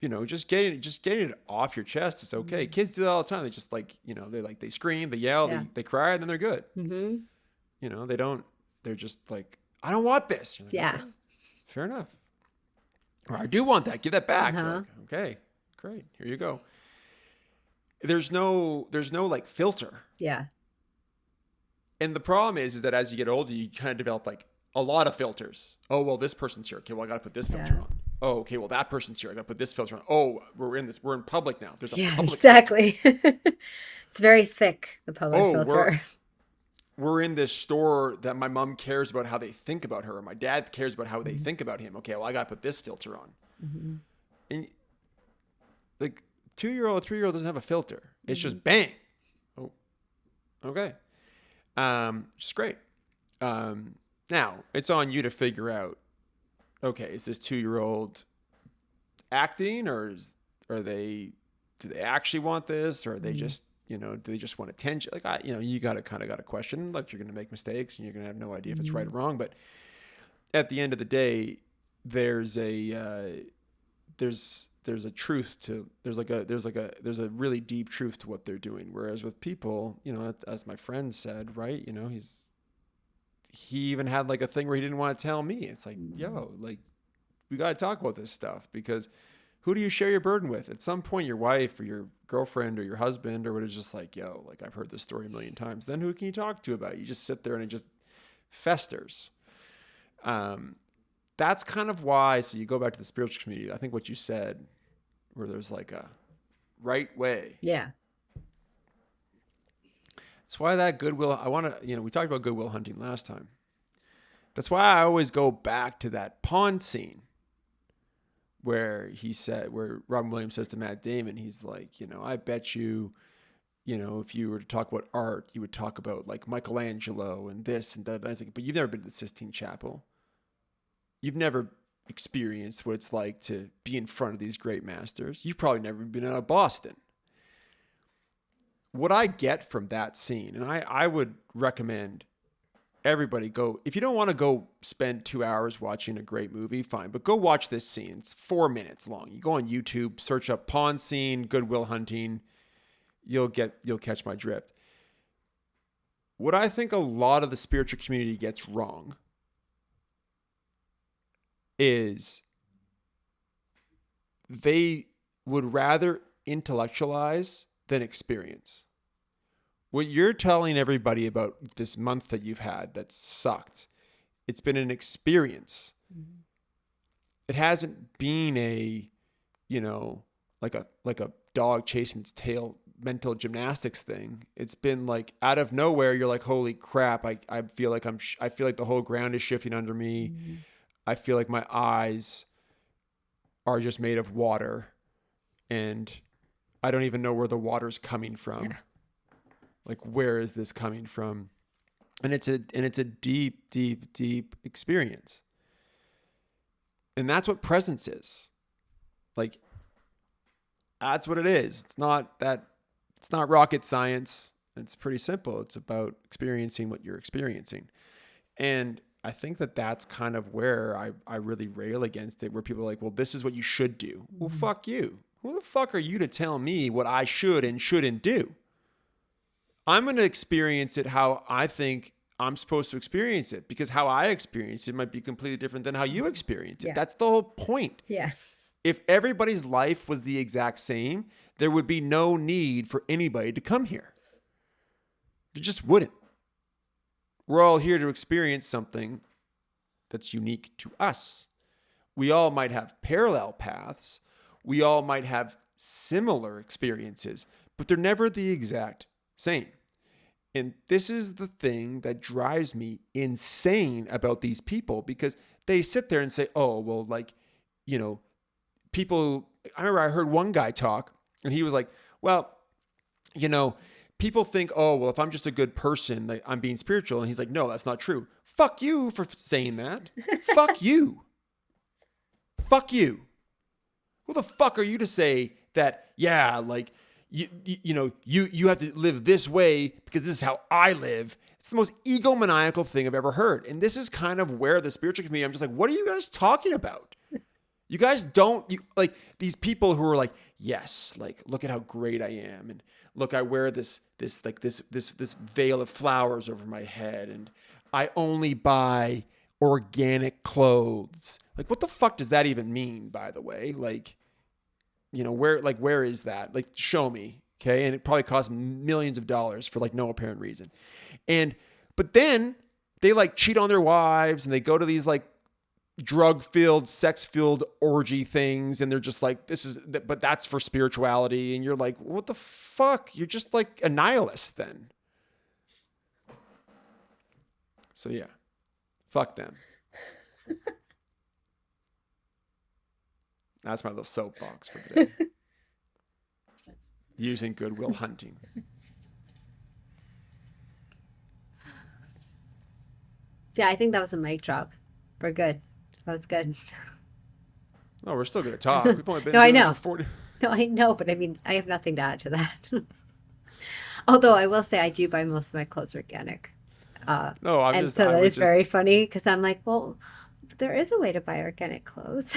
You know, just getting it off your chest is okay. Kids do that all the time. They just, like, you know, they scream, they yell, they cry, and then they're good. Mm-hmm. You know, they're just like, I don't want this. Like, yeah. okay, fair enough. Or I do want that. Give that back. Uh-huh. Like, okay, great. Here you go. There's no like filter. Yeah. And the problem is that as you get older, you kind of develop like a lot of filters. Oh, well, this person's here. Okay, well, I got to put this filter on. Oh, okay, well, that person's here. I got to put this filter on. Oh, we're in public now. There's a public. Exactly. It's very thick, the public filter. We're in this store that my mom cares about how they think about her. Or my dad cares about how they think about him. Okay, well, I got to put this filter on. Mm-hmm. And like 2-year-old, 3-year-old doesn't have a filter. It's just bang. Oh, okay. Just great. Now it's on you to figure out, okay, is this 2-year-old acting, or do they actually want this, or are they just, you know, do they just want attention? Like, you got to question, like, you're going to make mistakes and you're going to have no idea if it's right or wrong. But at the end of the day, there's a truth to, there's a really deep truth to what they're doing. Whereas with people, you know, as my friend said, right, you know, he even had like a thing where he didn't want to tell me. It's like, yo, like, we got to talk about this stuff, because who do you share your burden with? At some point, your wife or your girlfriend or your husband, or what is just like, yo, like, I've heard this story a million times. Then who can you talk to about it? You just sit there and it just festers. That's kind of why, so you go back to the spiritual community. I think what you said, where there's like a right way. Yeah. That's why that goodwill, we talked about goodwill hunting last time. That's why I always go back to that pond scene where Robin Williams says to Matt Damon, he's like, you know, I bet you, you know, if you were to talk about art, you would talk about like Michelangelo and this and that. And I was like, but you've never been to the Sistine Chapel. You've never experienced what it's like to be in front of these great masters. You've probably never been out of Boston. What I get from that scene, and I would recommend everybody go, if you don't want to go spend 2 hours watching a great movie, fine, but go watch this scene. It's 4 minutes long. You go on YouTube, search up pond scene, goodwill hunting. You'll catch my drift. What I think a lot of the spiritual community gets wrong is they would rather intellectualize than experience. What you're telling everybody about this month that you've had that sucked, it's been an experience. Mm-hmm. It hasn't been a, you know, like a dog chasing its tail mental gymnastics thing. It's been like out of nowhere. You're like, holy crap. I feel like I feel like the whole ground is shifting under me. Mm-hmm. I feel like my eyes are just made of water, and I don't even know where the water's coming from. Yeah. Like, where is this coming from? And it's a deep, deep, deep experience. And that's what presence is. Like, that's what it is. It's not rocket science. It's pretty simple. It's about experiencing what you're experiencing. And I think that's kind of where I really rail against it, where people are like, well, this is what you should do. Well, fuck you. Who the fuck are you to tell me what I should and shouldn't do? I'm going to experience it how I think I'm supposed to experience it, because how I experience it might be completely different than how you experience it. Yeah. That's the whole point. Yeah. If everybody's life was the exact same, there would be no need for anybody to come here. It just wouldn't. We're all here to experience something that's unique to us. We all might have parallel paths. We all might have similar experiences, but they're never the exact same. And this is the thing that drives me insane about these people, because they sit there and say, oh, well, like, you know, people, I remember I heard one guy talk and he was like, well, you know, people think, oh, well, if I'm just a good person, like, I'm being spiritual. And he's like, no, that's not true. Fuck you for saying that. Fuck you. Fuck you. Who the fuck are you to say that, yeah, like, you have to live this way because this is how I live. It's the most egomaniacal thing I've ever heard. And this is kind of where the spiritual community, I'm just like, what are you guys talking about? You guys like these people who are like, yes, like, look at how great I am. And look, I wear this veil of flowers over my head. And I only buy organic clothes. Like, what the fuck does that even mean, by the way? Like, you know, where is that? Like, show me. Okay. And it probably costs millions of dollars for like no apparent reason. But then they like cheat on their wives and they go to these like drug-filled, sex-filled orgy things. And they're just like, but that's for spirituality. And you're like, what the fuck? You're just like a nihilist then. So yeah, fuck them. That's my little soapbox for today. Using Goodwill Hunting. Yeah, I think that was a mic drop. We're good. That was good. No, we're still going to talk. We've only been No, I doing know. this for 40. No, I know, but I mean, I have nothing to add to that. Although I will say I do buy most of my clothes organic. No, and so that is very funny because I'm like, well, there is a way to buy organic clothes.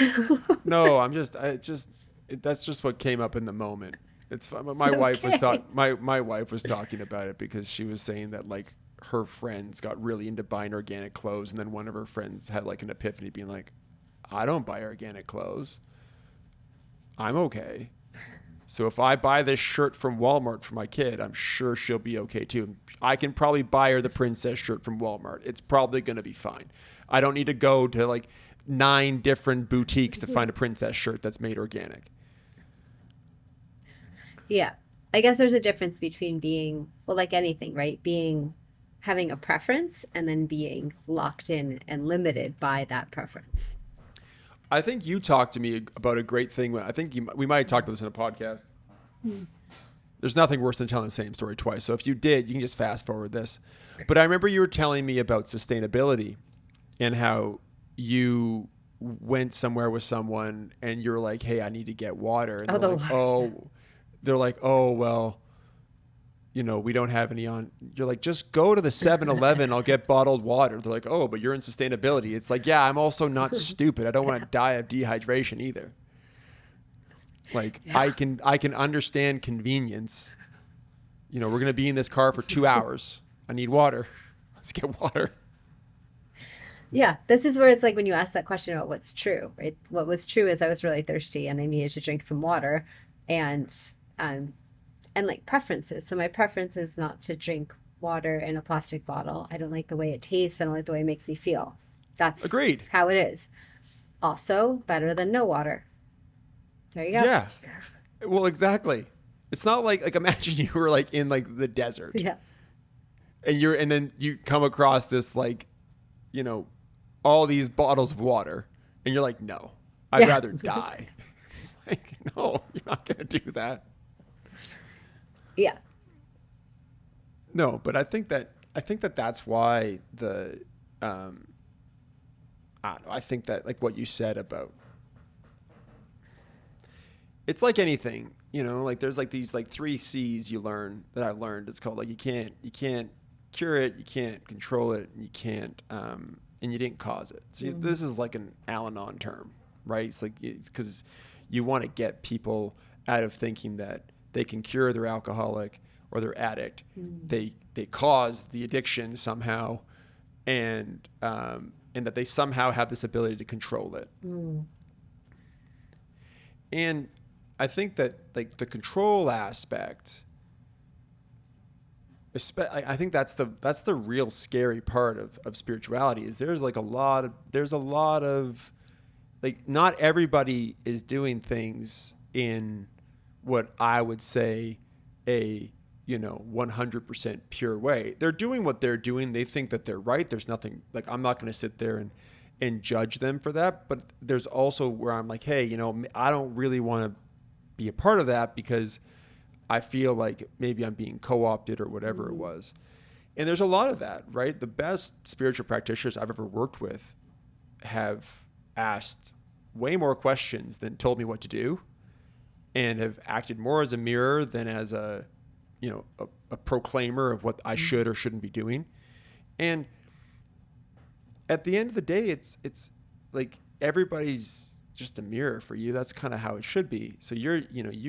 No, that's just what came up in the moment. It's fun. My wife was my wife was talking about it because she was saying that like her friends got really into buying organic clothes, and then one of her friends had like an epiphany, being like, I don't buy organic clothes. I'm okay. So if I buy this shirt from Walmart for my kid, I'm sure she'll be okay too. I can probably buy her the princess shirt from Walmart. It's probably going to be fine. I don't need to go to like 9 different boutiques to find a princess shirt that's made organic. Yeah. I guess there's a difference between being, well, like anything, right? Having a preference and then being locked in and limited by that preference. I think you talked to me about a great thing. I think we might have talked about this in a podcast. There's nothing worse than telling the same story twice. So if you did, you can just fast forward this. But I remember you were telling me about sustainability and how you went somewhere with someone and you're like, hey, I need to get water. And they're like, oh, well, you know, we don't have any on. You're like, just go to the 7-Eleven. I'll get bottled water. They're like, oh, but you're in sustainability. It's like, yeah, I'm also not stupid. I don't want to die of dehydration either. Like, yeah. I can understand convenience. You know, we're going to be in this car for 2 hours. I need water. Let's get water. Yeah, this is where it's like when you ask that question about what's true, right? What was true is I was really thirsty and I needed to drink some water, and like preferences. So my preference is not to drink water in a plastic bottle. I don't like the way it tastes. I don't like the way it makes me feel. That's agreed. How it is. Also, better than no water. There you go. Yeah. Well, exactly. It's not like imagine you were like in like the desert. Yeah. And then you come across this like, you know, all these bottles of water and you're like, no, I'd rather die. It's like, no, you're not going to do that. Yeah. No, but I think that that's why the, I don't know. I think that like what you said about, it's like anything, you know, like there's like these like 3 C's you learn that I've learned. It's called like, you can't cure it. You can't control it. And you can't, and you didn't cause it. So this is like an Al-Anon term, right? It's like, it's because you want to get people out of thinking that they can cure their alcoholic or their addict. They cause the addiction somehow, and that they somehow have this ability to control it. And I think that like the control aspect, I think that's the real scary part of spirituality is there's a lot of like not everybody is doing things in what I would say a 100% pure way. They're doing what they're doing. They think that they're right. There's nothing like I'm not going to sit there and judge them for that. But there's also where I'm like, hey, I don't really want to be a part of that because I feel like maybe I'm being co-opted or whatever it was. And there's a lot of that, right? The best spiritual practitioners I've ever worked with have asked way more questions than told me what to do and have acted more as a mirror than as a proclaimer of what I should or shouldn't be doing. And at the end of the day, it's like everybody's just a mirror for you. That's kind of how it should be. So you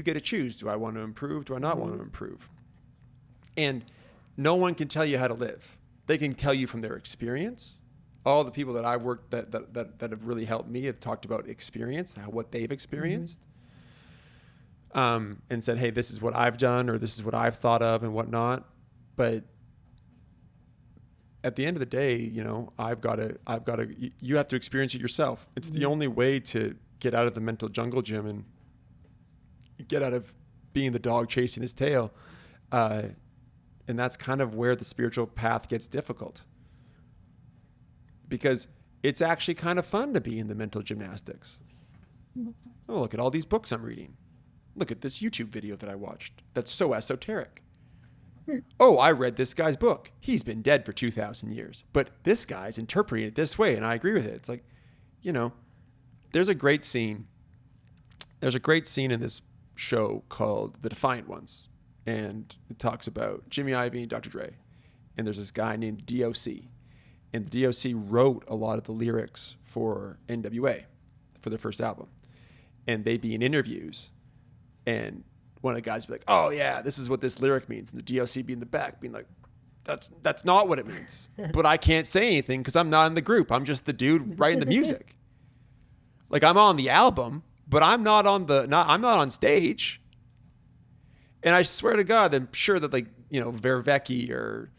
get to choose. Do I want to improve? Do I not want to improve? And no one can tell you how to live. They can tell you from their experience. All the people that I worked that have really helped me have talked about experience, what they've experienced. And said, hey, this is what I've done, or this is what I've thought of and whatnot. But at the end of the day, you have to experience it yourself. It's the only way to get out of the mental jungle gym and get out of being the dog chasing his tail. And that's kind of where the spiritual path gets difficult, because it's actually kind of fun to be in the mental gymnastics. Oh, look at all these books I'm reading. Look at this YouTube video that I watched. That's so esoteric. Oh, I read this guy's book. He's been dead for 2,000 years. But this guy's interpreting it this way, and I agree with it. It's like, there's a great scene. There's a great scene in this show called The Defiant Ones. And it talks about Jimmy Iovine and Dr. Dre. And there's this guy named DOC. And the DOC wrote a lot of the lyrics for NWA for their first album. And they'd be in interviews. And one of the guys would be like, oh, yeah, this is what this lyric means. And the DOC be in the back being like, that's not what it means. But I can't say anything because I'm not in the group. I'm just the dude writing the music. Like, I'm on the album, but I'm not on stage. And I swear to God, I'm sure that Vervecki or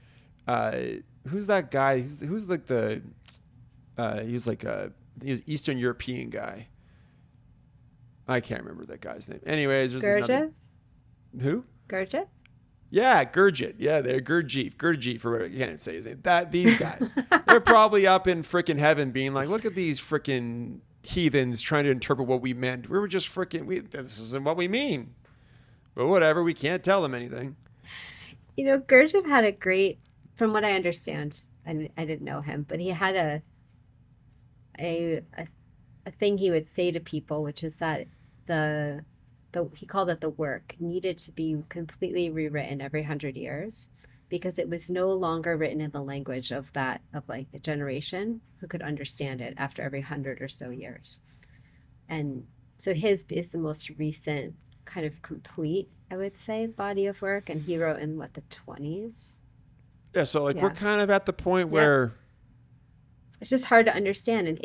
who's that guy? He was Eastern European guy. I can't remember that guy's name. Anyways, there's another. Who? Gurdjieff? Yeah, Gurdjieff. Yeah, they're Gurdjieff or whatever. You can't say his name. These guys, they're probably up in freaking heaven being like, look at these freaking heathens trying to interpret what we meant. We were just this isn't what we mean. But whatever, we can't tell them anything. Gurdjieff had a great, from what I understand, I didn't know him, but he had a thing he would say to people, which is that he called it the work needed to be completely rewritten every 100 years, because it was no longer written in the language of like a generation who could understand it after every 100 or so years. And so his is the most recent kind of complete, I would say, body of work. And he wrote in the 20s. Yeah. So we're kind of at the point where it's just hard to understand. And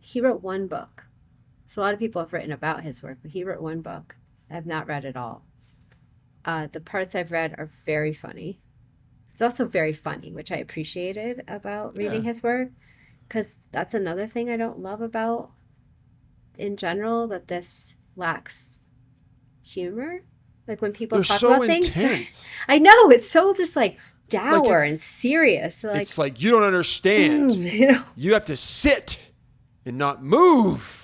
he wrote one book. So a lot of people have written about his work, but he wrote one book. I have not read it all. The parts I've read are very funny. It's also very funny, which I appreciated about reading his work, because that's another thing I don't love about, in general, that this lacks humor. Like when people talk so about intense. Things. I know, it's so just like dour and serious. Like, it's like, you don't understand. You have to sit and not move.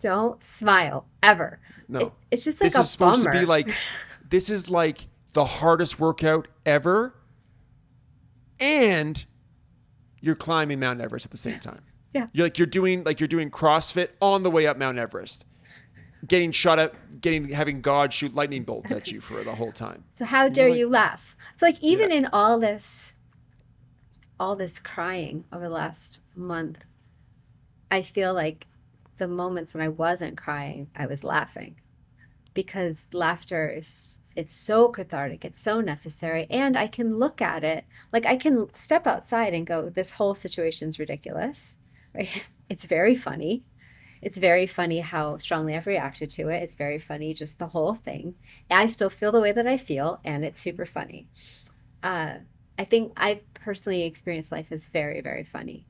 Don't smile ever. No. It's just like this is bummer. Supposed to be like, this is like the hardest workout ever. And you're climbing Mount Everest at the same time. Yeah. You're doing CrossFit on the way up Mount Everest. Getting shot at, having God shoot lightning bolts at you for the whole time. So how dare you laugh? It's like even in all this crying over the last month, I feel like the moments when I wasn't crying, I was laughing, because laughter it's so cathartic, it's so necessary, and I can look at it, like I can step outside and go, this whole situation's ridiculous, right? It's very funny. It's very funny how strongly I've reacted to it. It's very funny, just the whole thing. I still feel the way that I feel, and it's super funny. Uh, I think I personally experienced life as very, very funny,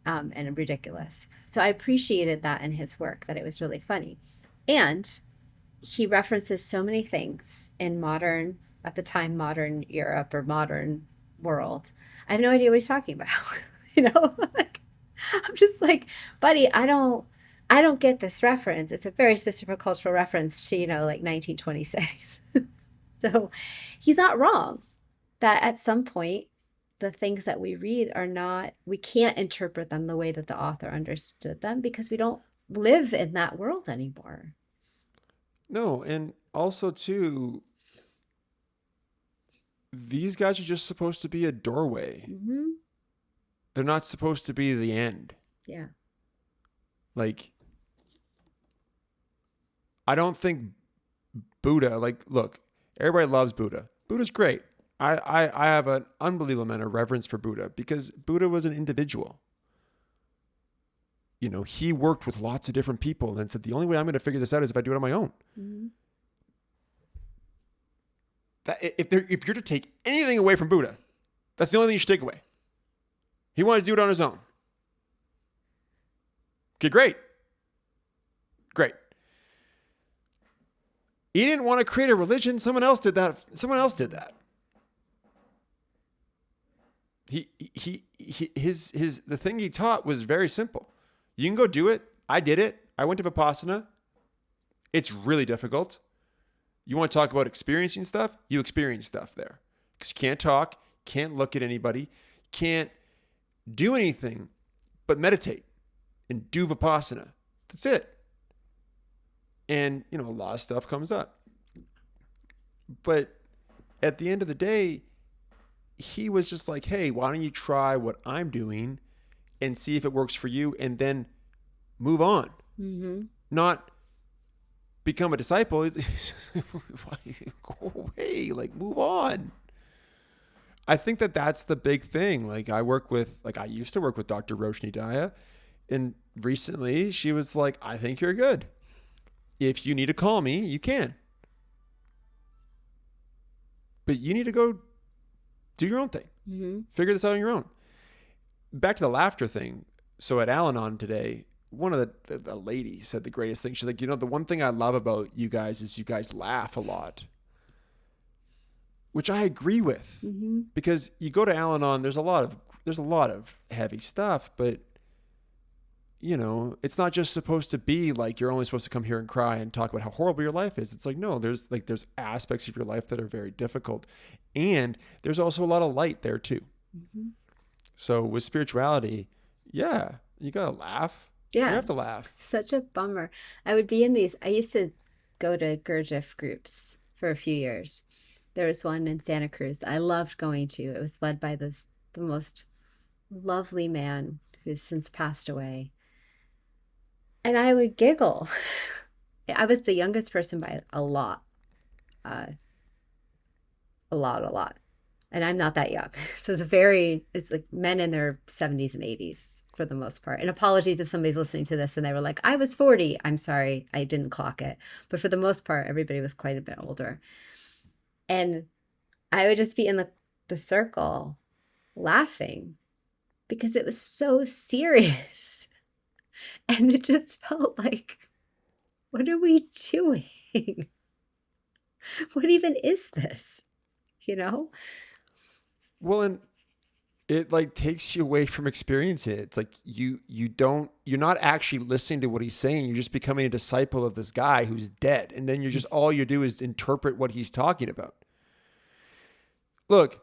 and ridiculous. So I appreciated that in his work, that it was really funny. And he references so many things in modern, at the time, modern Europe or modern world. I have no idea what he's talking about. You know, like, I'm just like, buddy, I don't get this reference. It's a very specific cultural reference to, like 1926. So he's not wrong that at some point the things that we read are not, we can't interpret them the way that the author understood them because we don't live in that world anymore. No, and also too, these guys are just supposed to be a doorway. Mm-hmm. They're not supposed to be the end. Yeah. Like, I don't think Buddha, like, look, everybody loves Buddha. Buddha's great. I have an unbelievable amount of reverence for Buddha because Buddha was an individual. He worked with lots of different people and then said, the only way I'm going to figure this out is if I do it on my own. Mm-hmm. That if you're to take anything away from Buddha, that's the only thing you should take away. He wanted to do it on his own. Okay, great. Great. He didn't want to create a religion. Someone else did that. The thing he taught was very simple. You can go do it. I did it. I went to Vipassana. It's really difficult. You want to talk about experiencing stuff? You experience stuff there. Because you can't talk, can't look at anybody, can't do anything but meditate and do Vipassana. That's it. And, a lot of stuff comes up. But at the end of the day, he was just like, hey, why don't you try what I'm doing and see if it works for you and then move on. Mm-hmm. Not become a disciple. Go away, like move on. I think that's the big thing. Like I used to work with Dr. Roshni Daya, and recently she was like, I think you're good. If you need to call me, you can. But you need to go do your own thing. Mm-hmm. Figure this out on your own. Back to the laughter thing. So at Al-Anon today, one of the lady said the greatest thing. She's like, the one thing I love about you guys is you guys laugh a lot. Which I agree with. Mm-hmm. Because you go to Al-Anon, there's a lot of heavy stuff, but it's not just supposed to be like you're only supposed to come here and cry and talk about how horrible your life is. It's like, no, there's aspects of your life that are very difficult. And there's also a lot of light there too. Mm-hmm. So with spirituality, yeah, you gotta laugh. Yeah. You have to laugh. Such a bummer. I used to go to Gurdjieff groups for a few years. There was one in Santa Cruz that I loved going to. It was led by the most lovely man who's since passed away. And I would giggle. I was the youngest person by a lot. A lot. And I'm not that young. So it's like men in their 70s and 80s for the most part. And apologies if somebody's listening to this and they were like, I was 40. I'm sorry, I didn't clock it. But for the most part, everybody was quite a bit older. And I would just be in the circle laughing because it was so serious. And it just felt like, what are we doing? What even is this? Well, and it like takes you away from experiencing it. It's like you're not actually listening to what he's saying. You're just becoming a disciple of this guy who's dead. And then all you do is interpret what he's talking about. Look,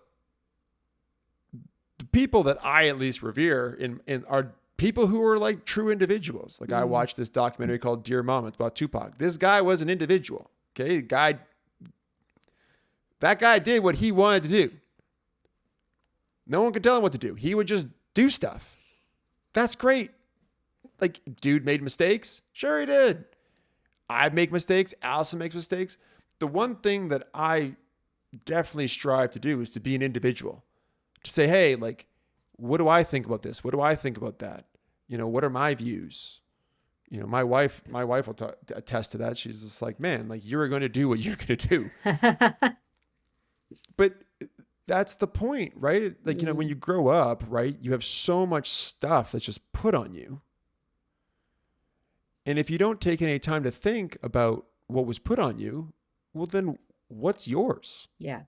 the people that I at least revere in are people who are like true individuals. Like I watched this documentary called Dear Mama. It's about Tupac. This guy was an individual. Okay. That guy did what he wanted to do. No one could tell him what to do. He would just do stuff. That's great. Like, dude made mistakes. Sure he did. I make mistakes. Allison makes mistakes. The one thing that I definitely strive to do is to be an individual. To say, hey, like, what do I think about this? What do I think about that? What are my views? You know, my wife will attest to that. She's just like, man, like you're going to do what you're going to do. But that's the point, right? Like, you know, when you grow up, right, you have so much stuff that's just put on you. And if you don't take any time to think about what was put on you, well, then what's yours? Yeah.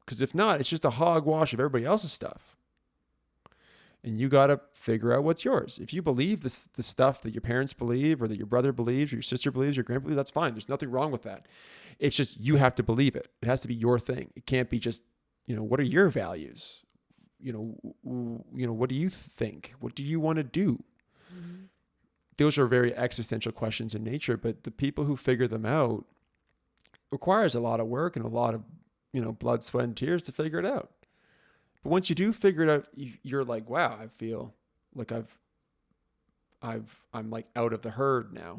Because if not, it's just a hogwash of everybody else's stuff. And you got to figure out what's yours. If you believe the stuff that your parents believe or that your brother believes or your sister believes, your grandpa believes, that's fine. There's nothing wrong with that. It's just you have to believe it. It has to be your thing. It can't be just, you know, what are your values? You know, what do you think? What do you want to do? Mm-hmm. Those are very existential questions in nature, but the people who figure them out requires a lot of work and a lot of, you know, blood, sweat, and tears to figure it out. But once you do figure it out, you're like, wow, I feel like I'm like out of the herd now.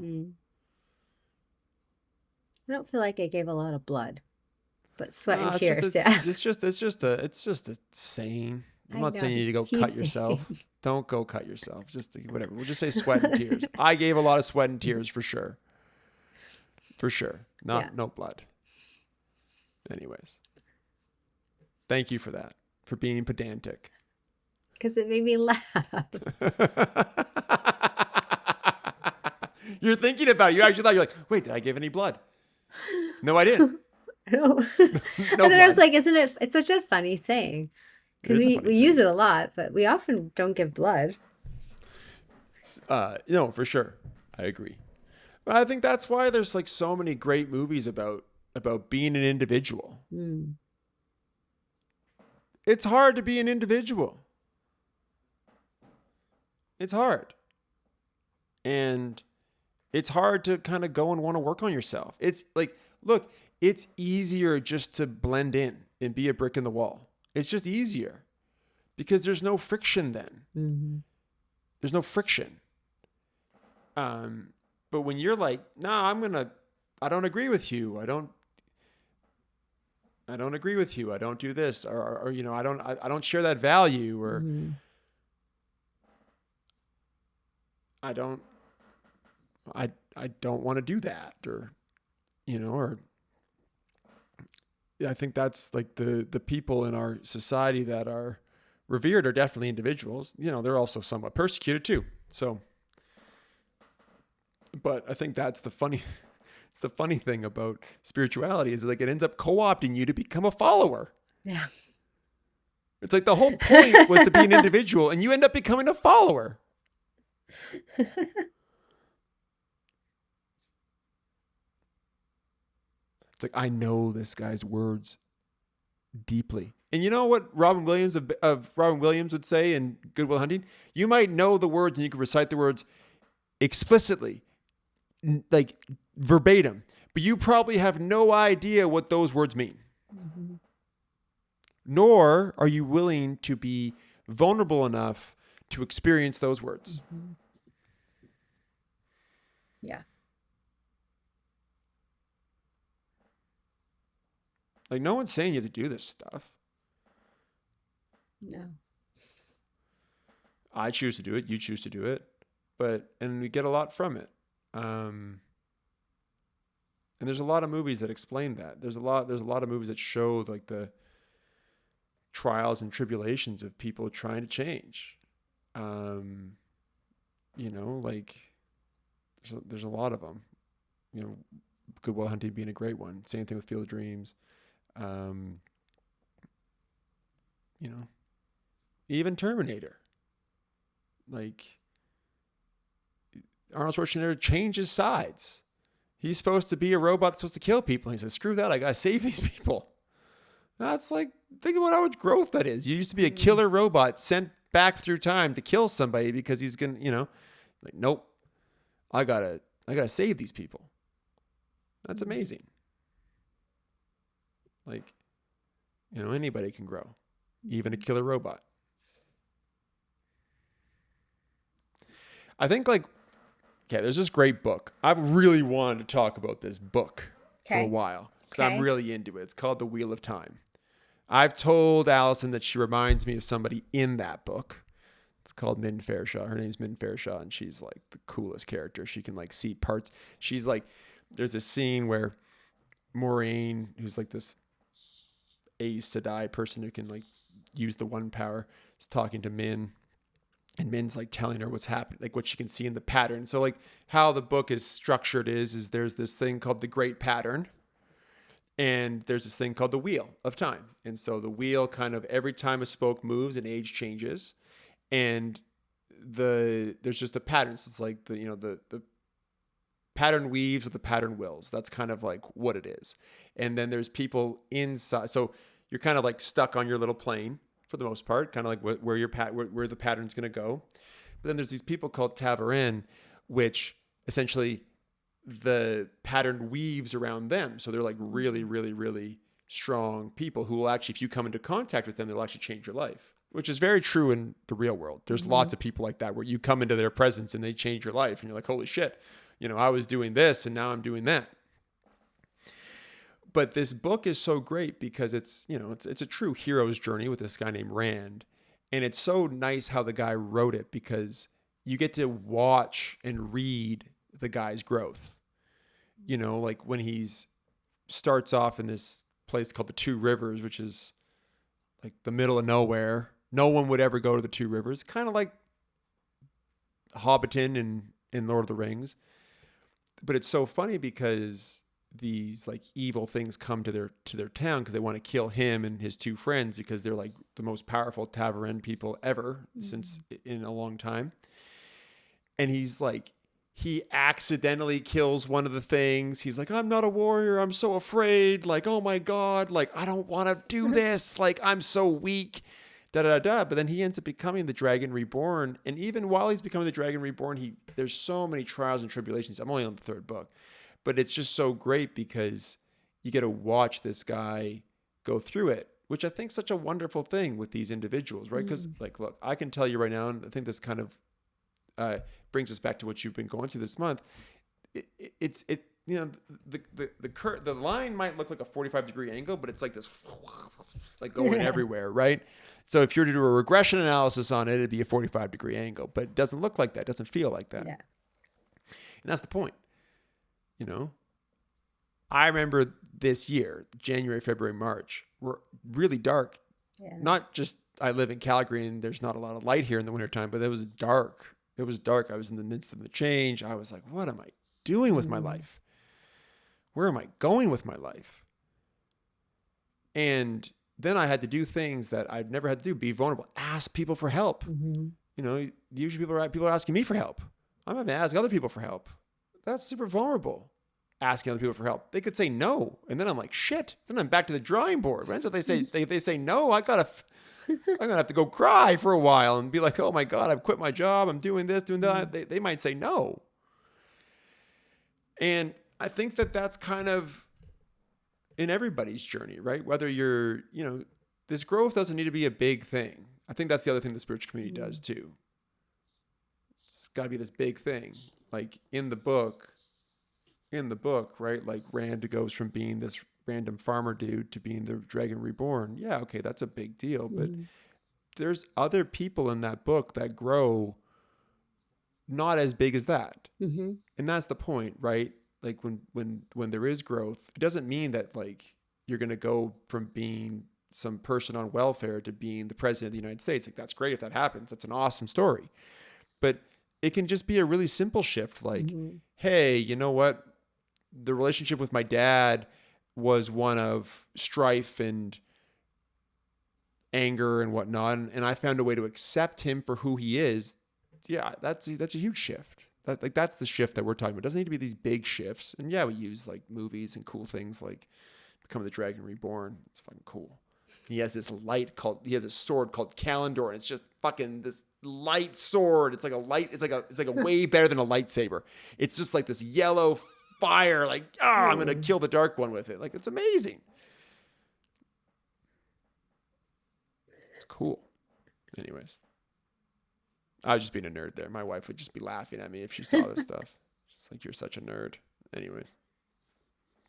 I don't feel like I gave a lot of blood, but sweat and it's tears. just a saying. I'm not saying you need to go cut yourself. Don't go cut yourself. Just whatever. We'll just say sweat and tears. I gave a lot of sweat and tears for sure. For sure. No blood. Anyways. Thank you for that. For being pedantic. Because it made me laugh. You're thinking about it. You actually thought, you're like, wait, did I give any blood? No, I didn't. No. And then I was like, it's such a funny saying. Because we use it a lot, but we often don't give blood. No, for sure. I agree. But I think that's why there's like so many great movies about being an individual. It's hard to be an individual. It's hard. And it's hard to kind of go and want to work on yourself. It's like, look, it's easier just to blend in and be a brick in the wall. It's just easier because there's no friction then. Mm-hmm. There's no friction. But when you're like, nah, I don't agree with you. I don't agree with you. I don't do this, or you know, I don't share that value, or I don't want to do that, or you know, or I think that's like the people in our society that are revered are definitely individuals. You know, they're also somewhat persecuted too. So, but I think that's the funny thing about spirituality is like it ends up co-opting you to become a follower. Yeah. It's like the whole point was to be an individual and you end up becoming a follower. It's like, I know this guy's words deeply. And you know what Robin Williams of Robin Williams would say in Good Will Hunting? You might know the words and you can recite the words explicitly, like verbatim, but you probably have no idea what those words mean. Mm-hmm. Nor are you willing to be vulnerable enough to experience those words. Mm-hmm. Yeah. Like, no one's saying you have to do this stuff. No. I choose to do it. You choose to do it. And we get a lot from it. And there's a lot of movies that explain that. There's a lot of movies that show like the trials and tribulations of people trying to change. You know, like there's a lot of them. You know, Good Will Hunting being a great one. Same thing with Field of Dreams. You know, even Terminator. Like Arnold Schwarzenegger changes sides. He's supposed to be a robot that's supposed to kill people. He says, screw that. I got to save these people. That's like, think about how much growth that is. You used to be a killer robot sent back through time to kill somebody because he's going to, you know, like, nope, I gotta save these people. That's amazing. Like, you know, anybody can grow, even a killer robot. I think like, okay, there's this great book. I've really wanted to talk about this book for a while because I'm really into it. It's called The Wheel of Time. I've told Allison that she reminds me of somebody in that book. It's called Min Fairshah. Her name's Min Fairshah, and she's like the coolest character. She can like see parts. She's like, there's a scene where Moraine, who's like this Aes Sedai person who can like use the one power, is talking to Min, and Min's like telling her what's happening, like what she can see in the pattern. So like how the book is structured is there's this thing called the Great Pattern, and there's this thing called the Wheel of Time. And so the wheel kind of every time a spoke moves, an age changes, and there's just a pattern. So it's like the pattern weaves with the pattern wills. That's kind of like what it is. And then there's people inside. So you're kind of like stuck on your little plane for the most part, kind of like where the pattern's going to go. But then there's these people called Tavarin, which essentially the pattern weaves around them. So they're like really, really, really strong people who will actually, if you come into contact with them, they'll actually change your life, which is very true in the real world. There's lots of people like that where you come into their presence and they change your life and you're like, holy shit, I was doing this and now I'm doing that. But this book is so great because it's a true hero's journey with this guy named Rand. And it's so nice how the guy wrote it because you get to watch and read the guy's growth. Like when he's starts off in this place called the Two Rivers, which is like the middle of nowhere. No one would ever go to the Two Rivers. Kind of like Hobbiton in Lord of the Rings. But it's so funny because these like evil things come to their town because they want to kill him and his two friends because they're like the most powerful Tavarin people ever since in a long time. And he's like, he accidentally kills one of the things. He's like, I'm not a warrior. I'm so afraid. Like, oh my God, like, I don't want to do this. Like, I'm so weak. But then he ends up becoming the Dragon Reborn. And even while he's becoming the Dragon Reborn, there's so many trials and tribulations. I'm only on the third book. But it's just so great because you get to watch this guy go through it, which I think is such a wonderful thing with these individuals, right? Because like, look, I can tell you right now, and I think this kind of brings us back to what you've been going through this month. The line might look like a 45-degree angle, but it's like this, like going everywhere, right? So if you were to do a regression analysis on it, it'd be a 45-degree angle, but it doesn't look like that. It doesn't feel like that. Yeah. And that's the point. I remember this year, January, February, March, were really dark. Yeah. Not just I live in Calgary and there's not a lot of light here in the wintertime, but it was dark. It was dark. I was in the midst of the change. I was like, what am I doing with my life? Where am I going with my life? And then I had to do things that I'd never had to do, be vulnerable, ask people for help. Usually people are asking me for help. I'm having to ask other people for help. That's super vulnerable. Asking other people for help. They could say no. And then I'm like, shit. Then I'm back to the drawing board. Right? So if they say no, I'm going to have to go cry for a while and be like, oh my God, I've quit my job. I'm doing this, doing that. They might say no. And I think that's kind of in everybody's journey, right? Whether you're, this growth doesn't need to be a big thing. I think that's the other thing the spiritual community does too. It's got to be this big thing. Like in the book, right? Like Rand goes from being this random farmer dude to being the Dragon Reborn. Yeah, okay, that's a big deal. But there's other people in that book that grow not as big as that. And that's the point, right? Like when there is growth, it doesn't mean that like you're going to go from being some person on welfare to being the president of the United States. Like that's great if that happens. That's an awesome story. But it can just be a really simple shift. Like, hey, you know what? The relationship with my dad was one of strife and anger and whatnot. And I found a way to accept him for who he is. Yeah, that's a huge shift. That's the shift that we're talking about. It doesn't need to be these big shifts. And yeah, we use like movies and cool things like Becoming the Dragon Reborn. It's fucking cool. He has this he has a sword called Kalendor, and it's just fucking this light sword. It's like a way better than a lightsaber. It's just like this yellow fire, like, I'm going to kill the Dark One with it. Like, it's amazing. It's cool. Anyways. I was just being a nerd there. My wife would just be laughing at me if she saw this stuff. She's like, you're such a nerd. Anyways.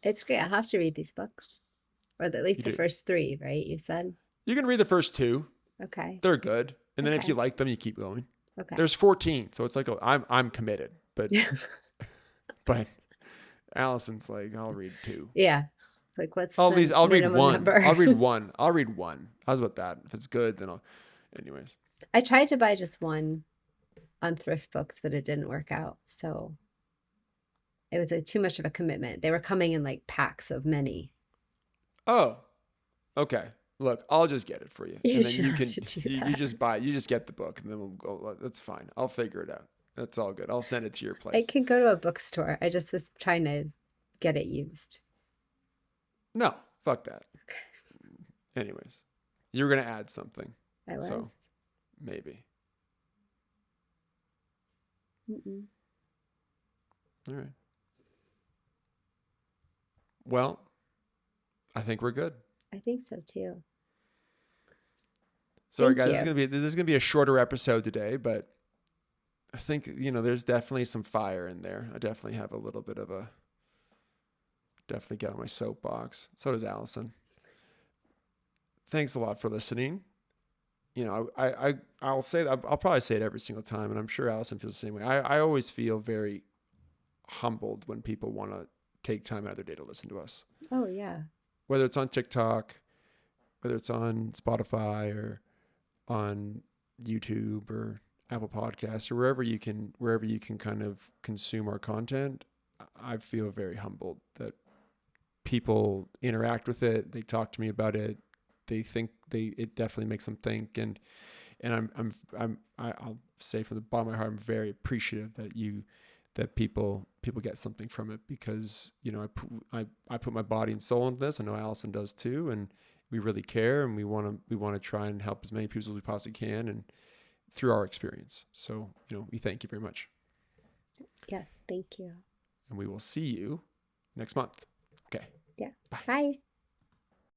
It's great. I have to read these books. Or at least the first 3, right? You said? You can read the first 2. Okay. They're good. And then if Okay. you like them, you keep going. Okay. There's 14, so it's like I'm committed, but but Allison's like, I'll read 2. Yeah. Like, what's I'll the read minimum 1. number? I'll read 1. I'll read 1. How's about that? If it's good, then I'll. Anyways. I tried to buy just one on thrift books, but it didn't work out. So it was too much of a commitment. They were coming in like packs of many. Oh, okay. Look, I'll just get it for you, You and then should you can do you that. just buy. You just get the book, and then we'll go. That's fine. I'll figure it out. That's all good. I'll send it to your I place. could go to a bookstore. I just was trying to get it used. No, fuck that. Anyways, you were gonna add something, I was. so maybe. Mm-mm. All right. Well, I think we're good. I think so too. Sorry, Thank guys. you. This is gonna be a shorter episode today, but I think there's definitely some fire in there. I definitely have a little bit of a. Definitely get on my soapbox. So does Allison. Thanks a lot for listening. I'll say that I'll probably say it every single time, and I'm sure Allison feels the same way. I always feel very humbled when people want to take time out of their day to listen to us. Oh yeah. Whether it's on TikTok, whether it's on Spotify or on YouTube or Apple Podcasts or wherever you can kind of consume our content, I feel very humbled that people interact with it. They talk to me about it. They think it definitely makes them think, and I'll say from the bottom of my heart, I'm very appreciative that people get something from it, because I put my body and soul into this. I know Allison does too, and we really care, and we want to try and help as many people as we possibly can, and through our experience. So we thank you very much. Yes, thank you. And we will see you next month. Okay. Yeah. Bye. Bye.